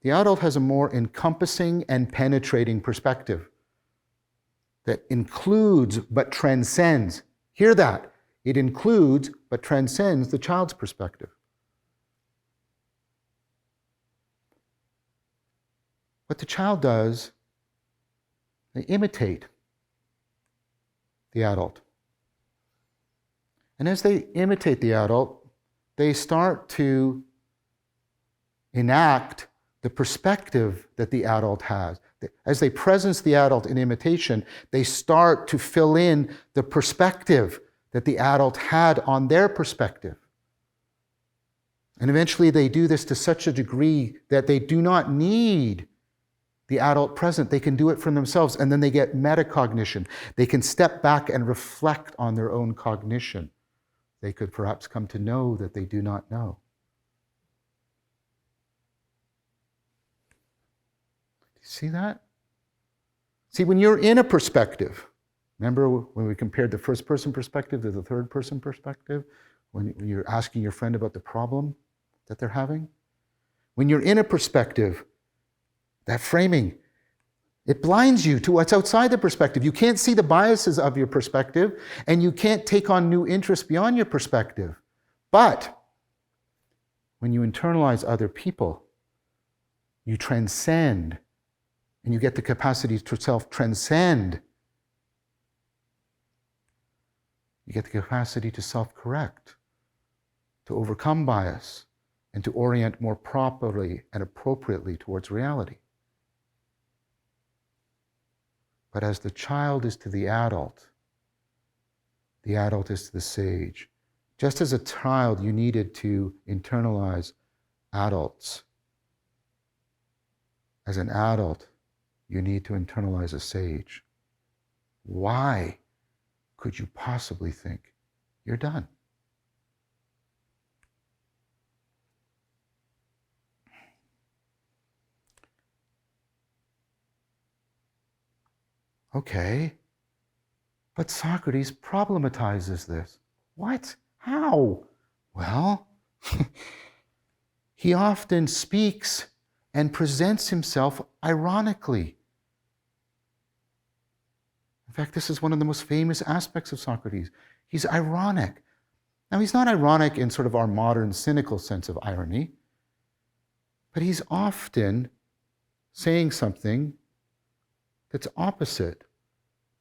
The adult has a more encompassing and penetrating perspective that includes but transcends. Hear that. It includes but transcends the child's perspective. What the child does, they imitate the adult. And as they imitate the adult, they start to enact the perspective that the adult has. As they presence the adult in imitation, they start to fill in the perspective that the adult had on their perspective. And eventually they do this to such a degree that they do not need the adult present. They can do it for themselves, and then they get metacognition. They can step back and reflect on their own cognition. They could perhaps come to know that they do not know. Do you see that? See, when you're in a perspective, remember when we compared the first person perspective to the third person perspective? When you're asking your friend about the problem that they're having? When you're in a perspective, that framing, it blinds you to what's outside the perspective. You can't see the biases of your perspective, and you can't take on new interests beyond your perspective. But when you internalize other people, you transcend, and you get the capacity to self-transcend. You get the capacity to self-correct, to overcome bias, and to orient more properly and appropriately towards reality. But as the child is to the adult is to the sage. Just as a child, you needed to internalize adults. As an adult, you need to internalize a sage. Why could you possibly think you're done? Okay, but Socrates problematizes this. What? How? Well, he often speaks and presents himself ironically. In fact, this is one of the most famous aspects of Socrates. He's ironic. Now, he's not ironic in sort of our modern cynical sense of irony, but he's often saying something that's opposite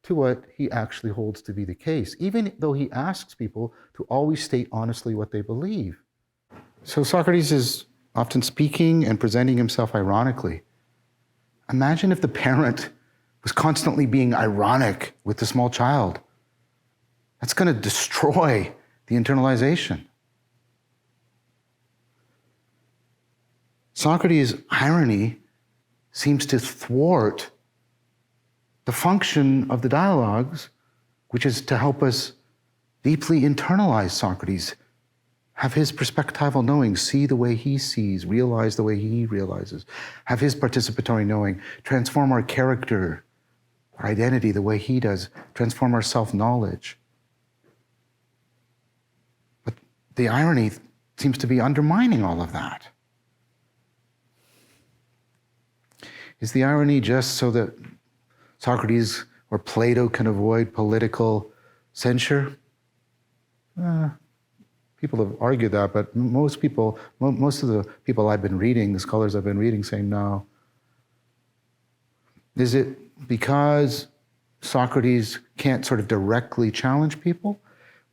to what he actually holds to be the case, even though he asks people to always state honestly what they believe. So Socrates is often speaking and presenting himself ironically. Imagine if the parent was constantly being ironic with the small child. That's going to destroy the internalization. Socrates' irony seems to thwart the function of the dialogues, which is to help us deeply internalize Socrates, have his perspectival knowing, see the way he sees, realize the way he realizes, have his participatory knowing, transform our character, our identity the way he does, transform our self-knowledge. But the irony seems to be undermining all of that. Is the irony just so that Socrates or Plato can avoid political censure? People have argued that, but most of the people I've been reading, the scholars I've been reading, say no. Is it because Socrates can't sort of directly challenge people?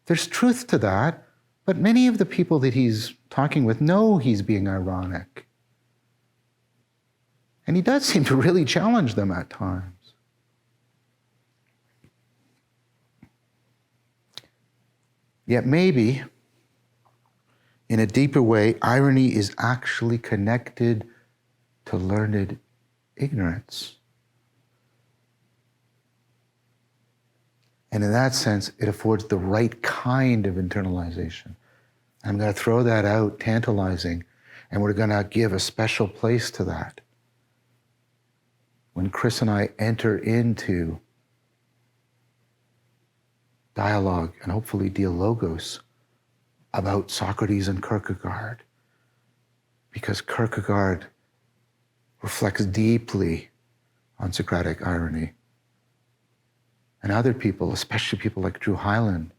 There's truth to that, but many of the people that he's talking with know he's being ironic. And he does seem to really challenge them at times. Yet maybe, in a deeper way, irony is actually connected to learned ignorance. And in that sense, it affords the right kind of internalization. I'm going to throw that out, tantalizing, and we're going to give a special place to that. When Chris and I enter into dialogue and hopefully dialogos about Socrates and Kierkegaard, because Kierkegaard reflects deeply on Socratic irony. And other people, especially people like Drew Hyland,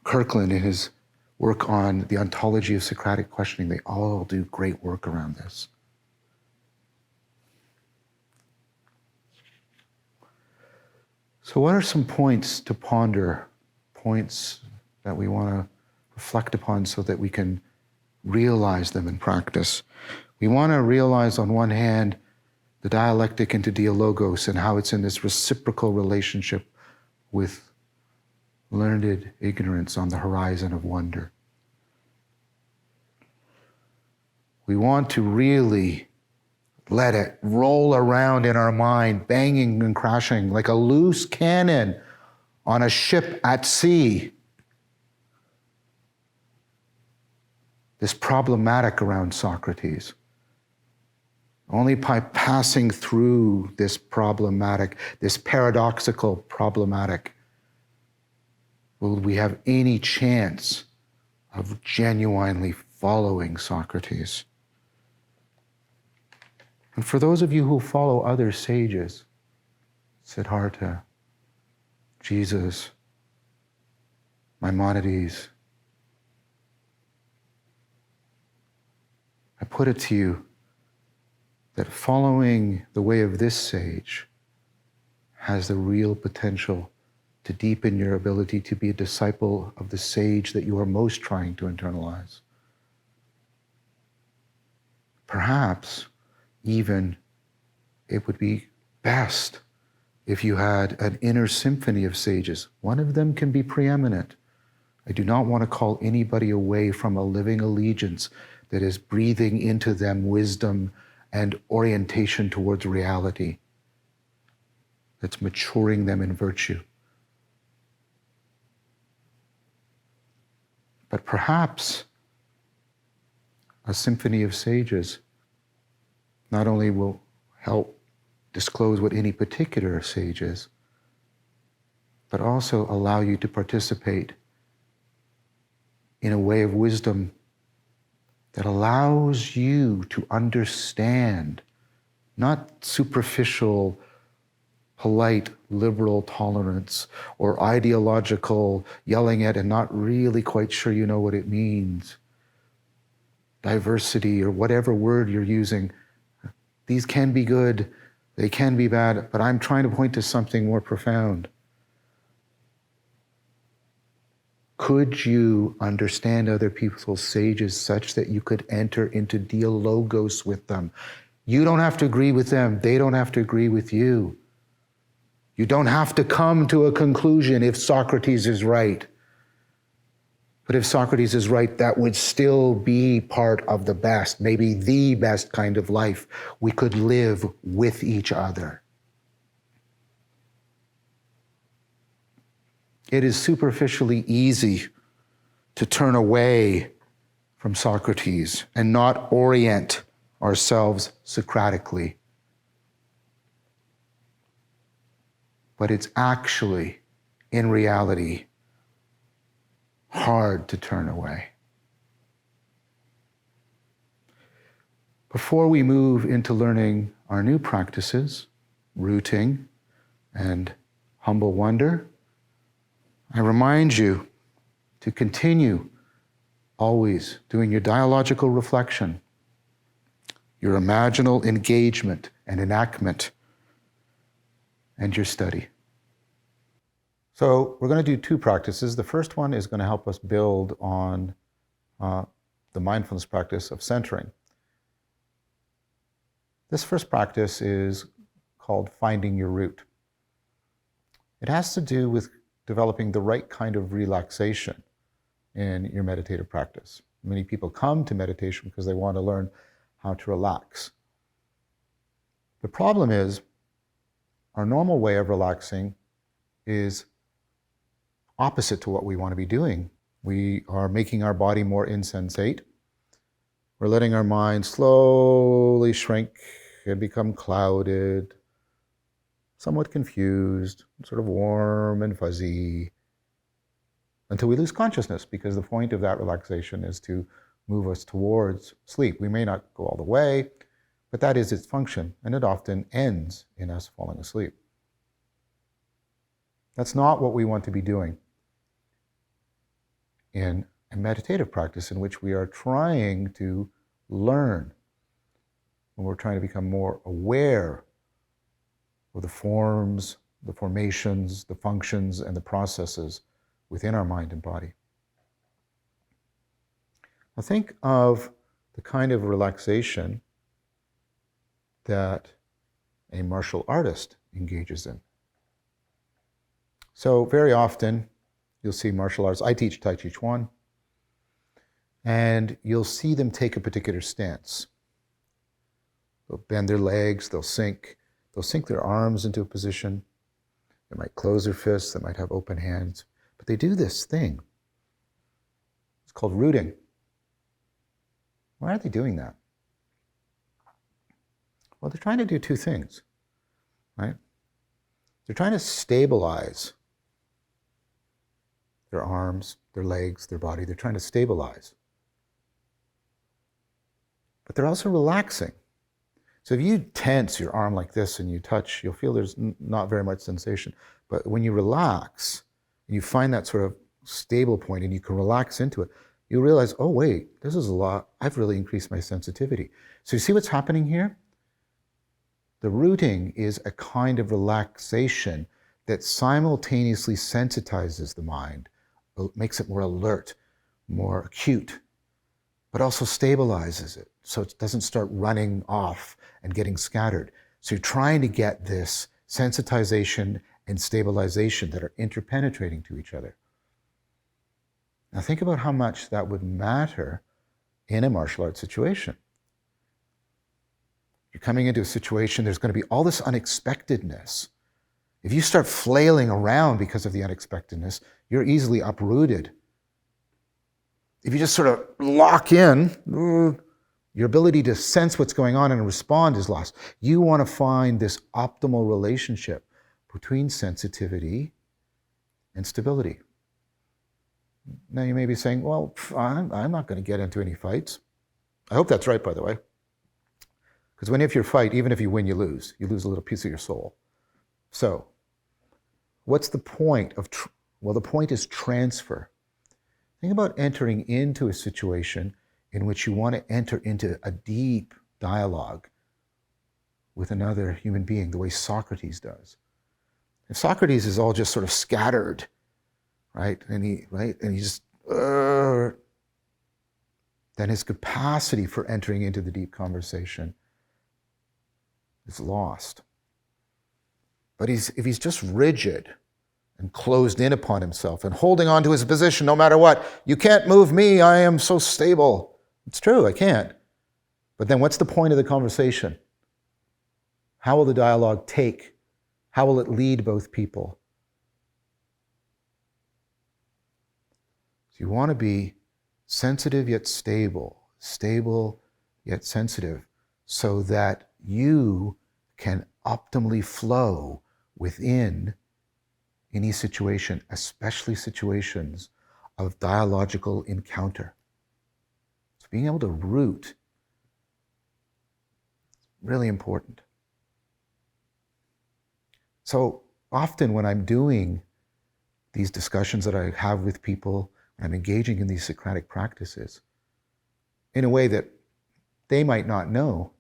Kirkland in his work on the ontology of Socratic questioning, they all do great work around this. So what are some points to ponder, points that we want to reflect upon so that we can realize them in practice. We want to realize, on one hand, the dialectic into dialogos and how it's in this reciprocal relationship with learned ignorance on the horizon of wonder. We want to really let it roll around in our mind, banging and crashing like a loose cannon on a ship at sea. This problematic around Socrates. Only by passing through this problematic, this paradoxical problematic, will we have any chance of genuinely following Socrates. And for those of you who follow other sages, Siddhartha, Jesus, Maimonides, I put it to you that following the way of this sage has the real potential to deepen your ability to be a disciple of the sage that you are most trying to internalize. Perhaps even it would be best if you had an inner symphony of sages. One of them can be preeminent. I do not want to call anybody away from a living allegiance that is breathing into them wisdom and orientation towards reality, that's maturing them in virtue. But perhaps a symphony of sages not only will help disclose what any particular sage is, but also allow you to participate in a way of wisdom that allows you to understand, not superficial, polite, liberal tolerance or ideological yelling at and not really quite sure you know what it means. Diversity or whatever word you're using, these can be good, they can be bad, but I'm trying to point to something more profound. Could you understand other people's sages such that you could enter into dialogos with them? You don't have to agree with them. They don't have to agree with you. You don't have to come to a conclusion if Socrates is right. But if Socrates is right, that would still be part of the best, maybe the best kind of life we could live with each other. It is superficially easy to turn away from Socrates and not orient ourselves Socratically. But it's actually, in reality, hard to turn away. Before we move into learning our new practices, rooting and humble wonder, I remind you to continue always doing your dialogical reflection, your imaginal engagement and enactment, and your study. So we're going to do two practices. The first one is going to help us build on the mindfulness practice of centering. This first practice is called finding your root. It has to do with developing the right kind of relaxation in your meditative practice. Many people come to meditation because they want to learn how to relax. The problem is, our normal way of relaxing is opposite to what we want to be doing. We are making our body more insensate. We're letting our mind slowly shrink and become clouded, somewhat confused, sort of warm and fuzzy, until we lose consciousness, because the point of that relaxation is to move us towards sleep. We may not go all the way, but that is its function, and it often ends in us falling asleep. That's not what we want to be doing in a meditative practice in which we are trying to learn, when we're trying to become more aware of the forms, the formations, the functions, and the processes within our mind and body. Now think of the kind of relaxation that a martial artist engages in. So very often you'll see martial artists, I teach Tai Chi Chuan, and you'll see them take a particular stance. They'll bend their legs, they'll sink their arms into a position. They might close their fists, they might have open hands, but they do this thing. It's called rooting. Why are they doing that? Well, they're trying to do two things, right? They're trying to stabilize their arms, their legs, their body. They're trying to stabilize. But they're also relaxing. So if you tense your arm like this and you touch, you'll feel there's not very much sensation. But when you relax, and you find that sort of stable point and you can relax into it, you realize, oh wait, this is a lot. I've really increased my sensitivity. So you see what's happening here? The rooting is a kind of relaxation that simultaneously sensitizes the mind, makes it more alert, more acute, but also stabilizes it so it doesn't start running off and getting scattered. So you're trying to get this sensitization and stabilization that are interpenetrating to each other. Now think about how much that would matter in a martial arts situation. You're coming into a situation, there's going to be all this unexpectedness. If you start flailing around because of the unexpectedness, you're easily uprooted. If you just sort of lock in, your ability to sense what's going on and respond is lost. You want to find this optimal relationship between sensitivity and stability. Now you may be saying, well, I'm not going to get into any fights. I hope that's right, by the way. Because if you fight, even if you win, you lose. You lose a little piece of your soul. So, what's the point of, well, the point is transfer. Think about entering into a situation in which you want to enter into a deep dialogue with another human being, the way Socrates does. If Socrates is all just sort of scattered, right? And he just, then his capacity for entering into the deep conversation is lost. But if he's just rigid and closed in upon himself and holding on to his position no matter what, you can't move me, I am so stable. It's true, I can't. But then what's the point of the conversation? How will the dialogue take? How will it lead both people? So you want to be sensitive yet stable, stable yet sensitive, so that you can optimally flow within any situation, especially situations of dialogical encounter. So being able to root is really important. So often when I'm doing these discussions that I have with people, I'm engaging in these Socratic practices in a way that they might not know,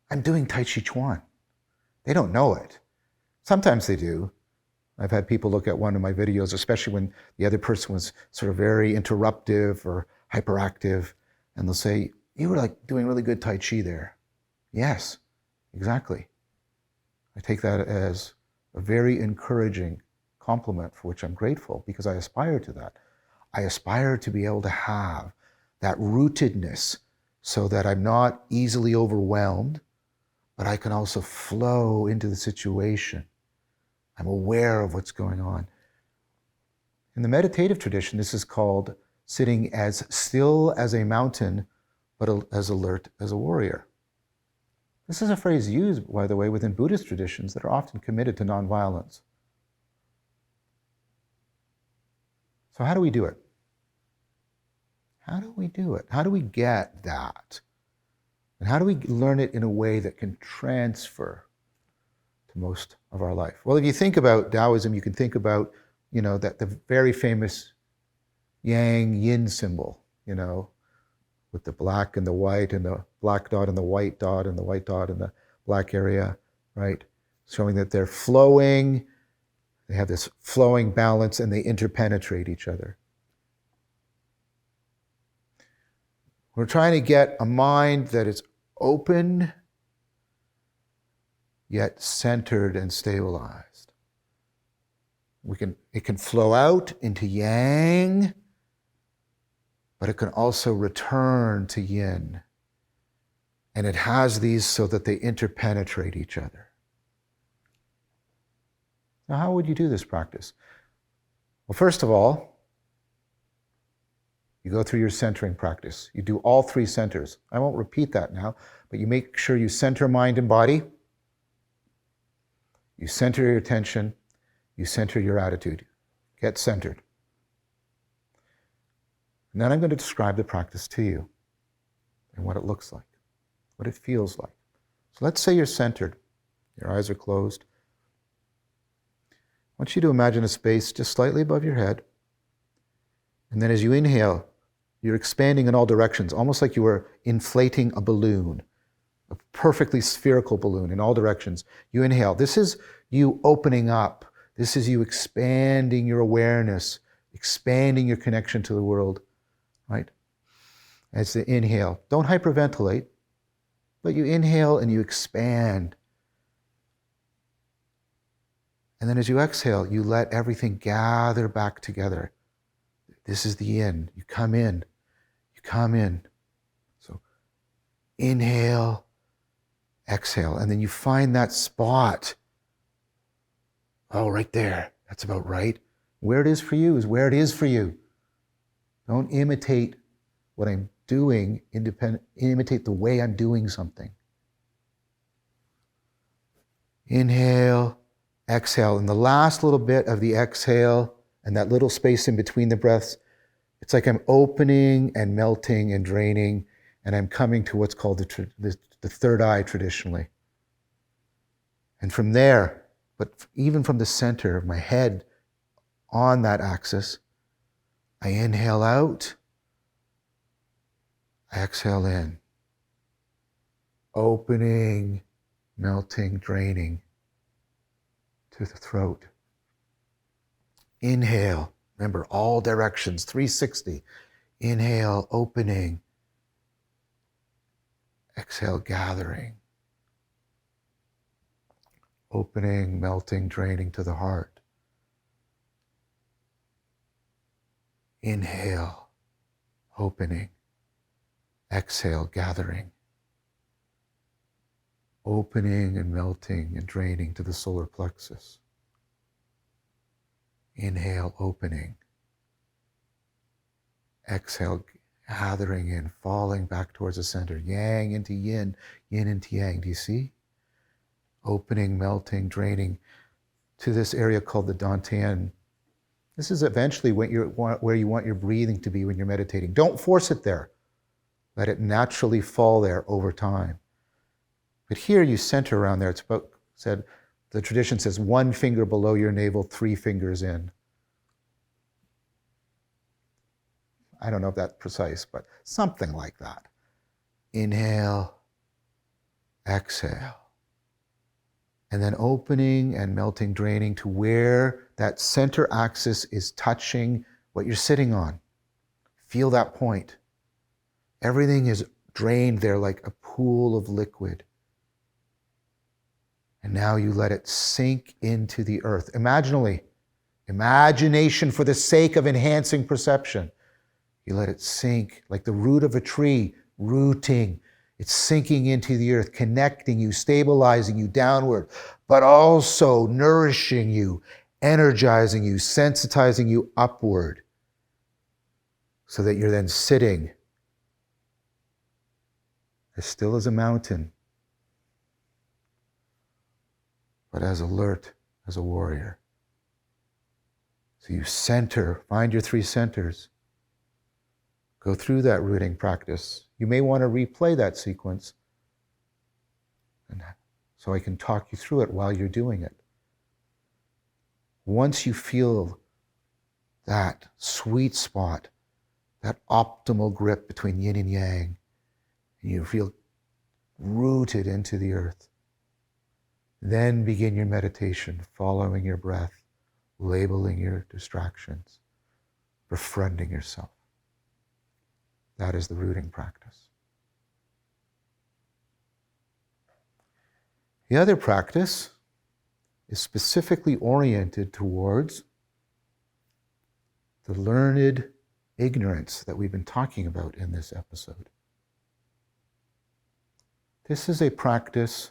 I'm doing Tai Chi Chuan. They don't know it. Sometimes they do. I've had people look at one of my videos, especially when the other person was sort of very interruptive or hyperactive, and they'll say, you were like doing really good Tai Chi there. Yes, exactly. I take that as a very encouraging compliment for which I'm grateful, because I aspire to that. I aspire to be able to have that rootedness so that I'm not easily overwhelmed, but I can also flow into the situation. I'm aware of what's going on. In the meditative tradition, this is called sitting as still as a mountain, but as alert as a warrior. This is a phrase used, by the way, within Buddhist traditions that are often committed to nonviolence. So how do we do it? How do we do it? How do we get that? And how do we learn it in a way that can transfer to most of our life? Well, if you think about Taoism, you can think about, that the very famous yang yin symbol, with the black and the white and the black dot and the white dot and the white dot and the black area, right? Showing that they're flowing, they have this flowing balance and they interpenetrate each other. We're trying to get a mind that is open, yet centered and stabilized. It can flow out into yang, but it can also return to yin. And it has these so that they interpenetrate each other. Now, how would you do this practice? Well, first of all, you go through your centering practice. You do all three centers. I won't repeat that now, but you make sure you center mind and body. You center your attention. You center your attitude. Get centered. And then I'm going to describe the practice to you and what it looks like, what it feels like. So let's say you're centered. Your eyes are closed. I want you to imagine a space just slightly above your head. And then as you inhale, you're expanding in all directions, almost like you were inflating a balloon, a perfectly spherical balloon in all directions. You inhale. This is you opening up. This is you expanding your awareness, expanding your connection to the world, right? As the inhale. Don't hyperventilate, but you inhale and you expand. And then as you exhale, you let everything gather back together. This is the yin. You come in. You come in. So inhale, exhale. And then you find that spot. Oh, right there. That's about right. Where it is for you is where it is for you. Don't imitate what I'm doing. Imitate the way I'm doing something. Inhale, exhale. And the last little bit of the exhale and that little space in between the breaths, it's like I'm opening and melting and draining, and I'm coming to what's called the third eye traditionally. And from there, but even from the center of my head on that axis, I inhale out, I exhale in. Opening, melting, draining to the throat. Inhale, remember all directions, 360. Inhale, opening. Exhale, gathering. Opening, melting, draining to the heart. Inhale, opening. Exhale, gathering. Opening and melting and draining to the solar plexus. Inhale, opening. Exhale, gathering in, falling back towards the center. Yang into yin, yin into yang. Do you see? Opening, melting, draining to this area called the Dantian. This is eventually where you want your breathing to be when you're meditating. Don't force it there. Let it naturally fall there over time. But here you center around there. It's about, the tradition says 1 finger below your navel, 3 fingers in. I don't know if that's precise, but something like that. Inhale, exhale. And then opening and melting, draining to where that center axis is touching what you're sitting on. Feel that point. Everything is drained there like a pool of liquid. And now you let it sink into the earth. Imagination for the sake of enhancing perception. You let it sink like the root of a tree, rooting. It's sinking into the earth, connecting you, stabilizing you downward, but also nourishing you, energizing you, sensitizing you upward, so that you're then sitting as still as a mountain, but as alert as a warrior. So you center, find your 3 centers. Go through that rooting practice. You may want to replay that sequence, and so I can talk you through it while you're doing it. Once you feel that sweet spot, that optimal grip between yin and yang, and you feel rooted into the earth, then begin your meditation, following your breath, labeling your distractions, befriending yourself. That is the rooting practice. The other practice is specifically oriented towards the learned ignorance that we've been talking about in this episode. This is a practice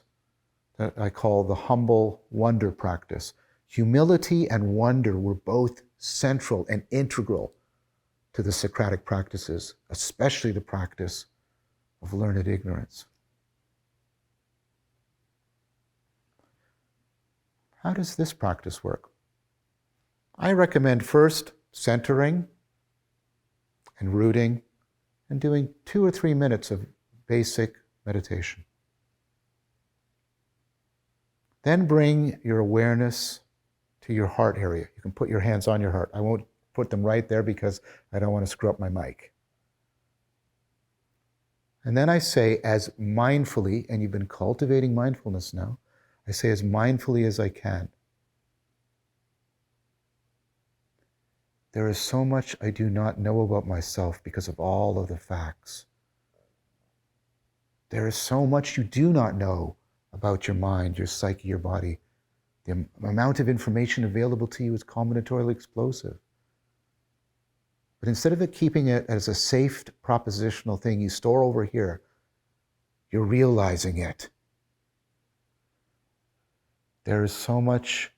that I call the humble wonder practice. Humility and wonder were both central and integral to the Socratic practices, especially the practice of learned ignorance. How does this practice work? I recommend first centering and rooting and doing 2 or 3 minutes of basic meditation. Then bring your awareness to your heart area. You can put your hands on your heart. I won't put them right there because I don't want to screw up my mic. And then I say as mindfully, and you've been cultivating mindfulness now, I say as mindfully as I can. There is so much I do not know about myself because of all of the facts. There is so much you do not know about your mind, your psyche, your body. The amount of information available to you is combinatorially explosive. But instead of keeping it as a safe propositional thing you store over here, you're realizing it. There is so much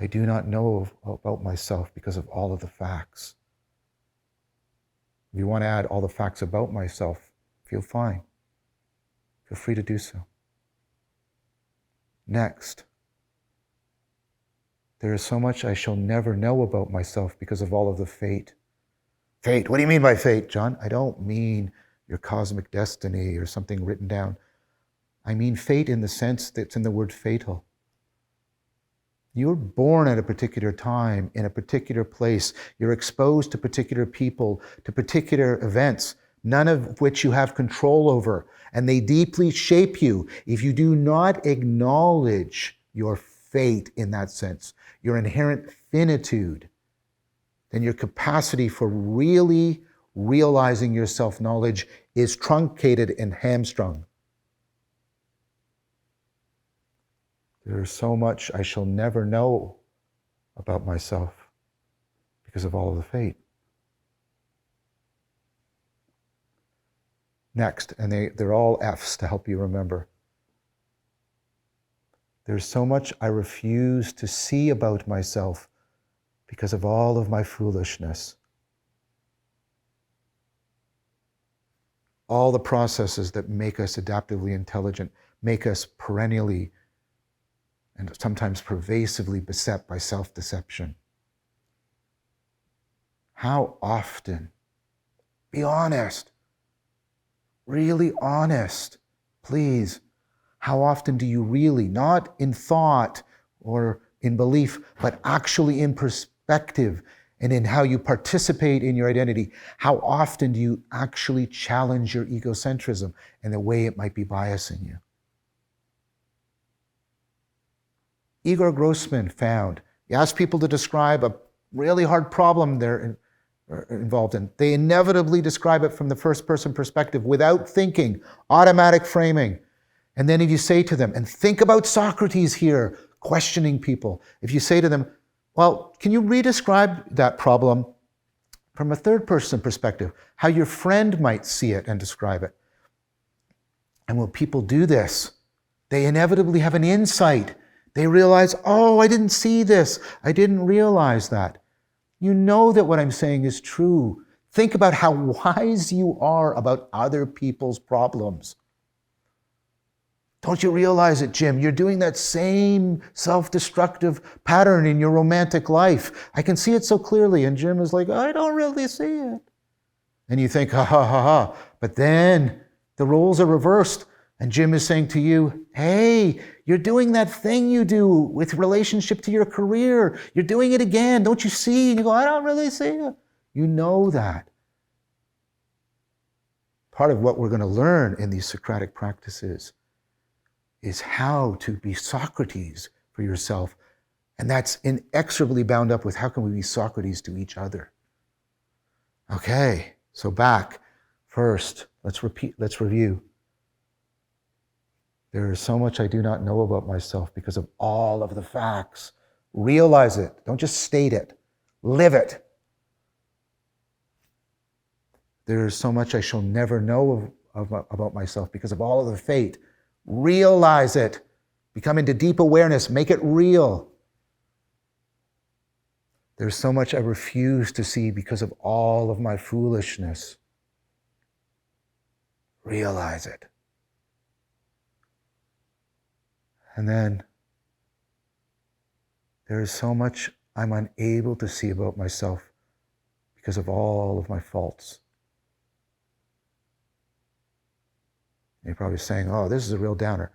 I do not know about myself because of all of the facts. If you want to add all the facts about myself, feel fine. Feel free to do so. Next, there is so much I shall never know about myself because of all of the fate. Fate, what do you mean by fate, John? I don't mean your cosmic destiny or something written down. I mean fate in the sense that's in the word fatal. You're born at a particular time, in a particular place. You're exposed to particular people, to particular events, none of which you have control over, and they deeply shape you. If you do not acknowledge your fate in that sense, your inherent finitude, then your capacity for really realizing your self-knowledge is truncated and hamstrung. There is so much I shall never know about myself because of all of the fate. Next, and they're all F's to help you remember. There's so much I refuse to see about myself because of all of my foolishness. All the processes that make us adaptively intelligent, make us perennially and sometimes pervasively beset by self-deception. How often, be honest, really honest, please, how often do you really, not in thought or in belief, but actually in perspective and in how you participate in your identity, how often do you actually challenge your egocentrism and the way it might be biasing you? Igor Grossman found, he asked people to describe a really hard problem they're involved in. They inevitably describe it from the first person perspective without thinking, automatic framing. And then if you say to them, and think about Socrates here, questioning people. If you say to them, well, can you re-describe that problem from a third person perspective, how your friend might see it and describe it? And when people do this, they inevitably have an insight. They realize, oh, I didn't see this. I didn't realize that. You know that what I'm saying is true. Think about how wise you are about other people's problems. Don't you realize it, Jim? You're doing that same self-destructive pattern in your romantic life. I can see it so clearly. And Jim is like, I don't really see it. And you think, ha, ha, ha, ha. But then the roles are reversed. And Jim is saying to you, hey, you're doing that thing you do with relationship to your career. You're doing it again. Don't you see? And you go, I don't really see it. You know that. Part of what we're going to learn in these Socratic practices is how to be Socrates for yourself. And that's inexorably bound up with how can we be Socrates to each other. Okay, so back. First, let's review. There is so much I do not know about myself because of all of the facts. Realize it. Don't just state it. Live it. There is so much I shall never know about myself because of all of the fate. Realize it. Become into deep awareness. Make it real. There's so much I refuse to see because of all of my foolishness. Realize it. And then, there is so much I'm unable to see about myself because of all of my faults. And you're probably saying, oh, this is a real downer.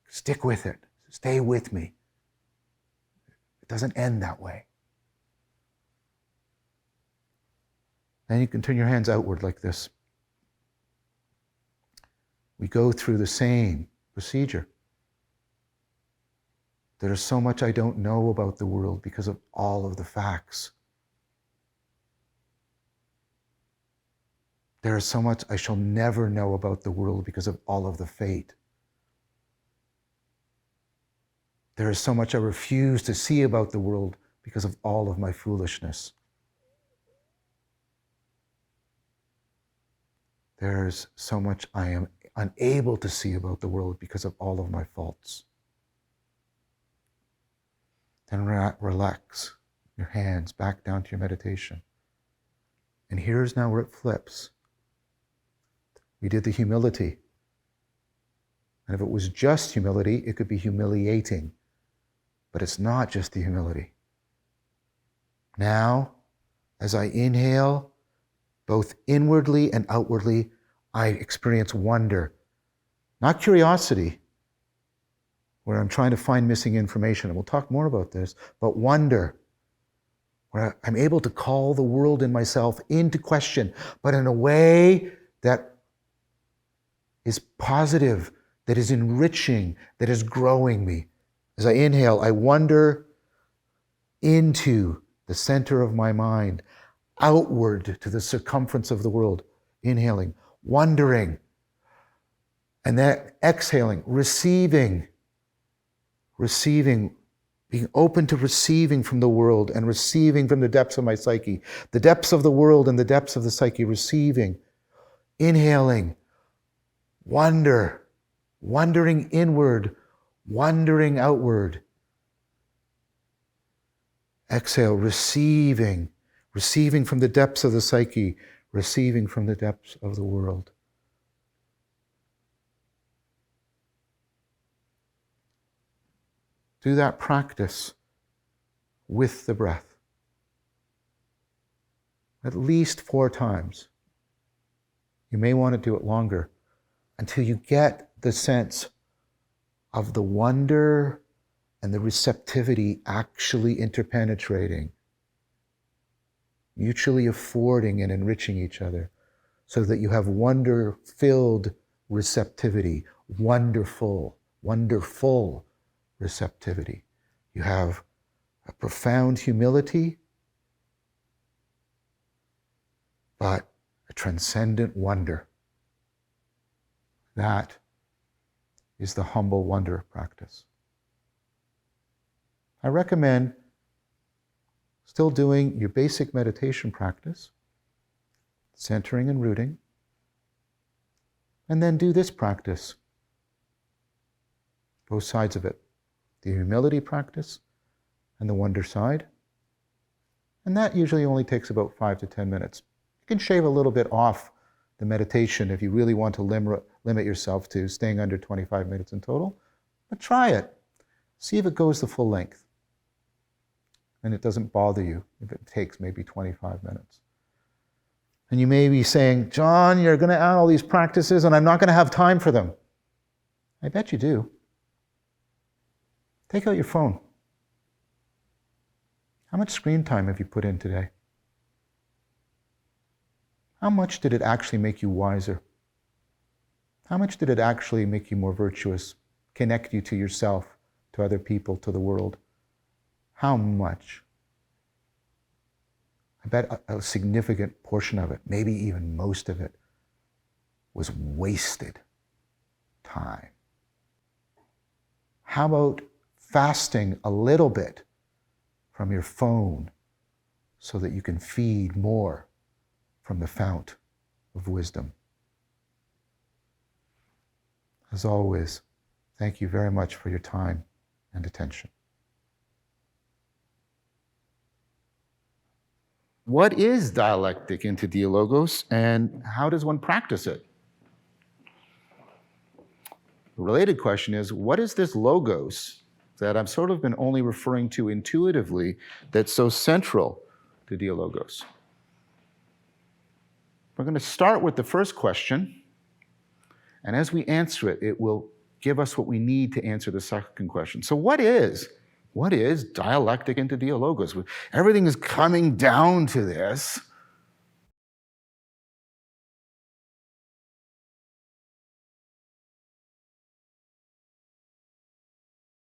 Stick with it. Stay with me. It doesn't end that way. Then you can turn your hands outward like this. We go through the same procedure. There is so much I don't know about the world because of all of the facts. There is so much I shall never know about the world because of all of the fate. There is so much I refuse to see about the world because of all of my foolishness. There's so much I am unable to see about the world because of all of my faults. Then relax your hands back down to your meditation. And here's now where it flips. We did the humility. And if it was just humility, it could be humiliating. But it's not just the humility. Now, as I inhale, both inwardly and outwardly, I experience wonder. Not curiosity, where I'm trying to find missing information, and we'll talk more about this, but wonder, where I'm able to call the world and myself into question, but in a way that is positive, that is enriching, that is growing me. As I inhale, I wonder into the center of my mind, outward to the circumference of the world, inhaling, wondering, and then exhaling, receiving, being open to receiving from the world and receiving from the depths of my psyche, the depths of the world and the depths of the psyche, receiving, inhaling, wondering inward, wondering outward. Exhale, receiving from the depths of the psyche, receiving from the depths of the world. Do that practice with the breath. At least 4 times. You may want to do it longer until you get the sense of the wonder and the receptivity actually interpenetrating, mutually affording and enriching each other, so that you have wonder-filled receptivity, wonderful receptivity. You have a profound humility, but a transcendent wonder. That is the humble wonder practice. I recommend still doing your basic meditation practice, centering and rooting, and then do this practice, both sides of it, the humility practice and the wonder side. And that usually only takes about 5 to 10 minutes. You can shave a little bit off the meditation if you really want to limit yourself to staying under 25 minutes in total, but try it. See if it goes the full length. And it doesn't bother you if it takes maybe 25 minutes. And you may be saying, John, you're going to add all these practices and I'm not going to have time for them. I bet you do. Take out your phone. How much screen time have you put in today? How much did it actually make you wiser? How much did it actually make you more virtuous, connect you to yourself, to other people, to the world? How much? I bet a significant portion of it, maybe even most of it, was wasted time. How about fasting a little bit from your phone so that you can feed more from the fount of wisdom? As always, thank you very much for your time and attention. What is dialectic into dialogos, and how does one practice it? The related question is, what is this logos that I've sort of been only referring to intuitively that's so central to dialogos? We're going to start with the first question, and as we answer it, it will give us what we need to answer the second question. So what is dialectic into dialogos? Everything is coming down to this.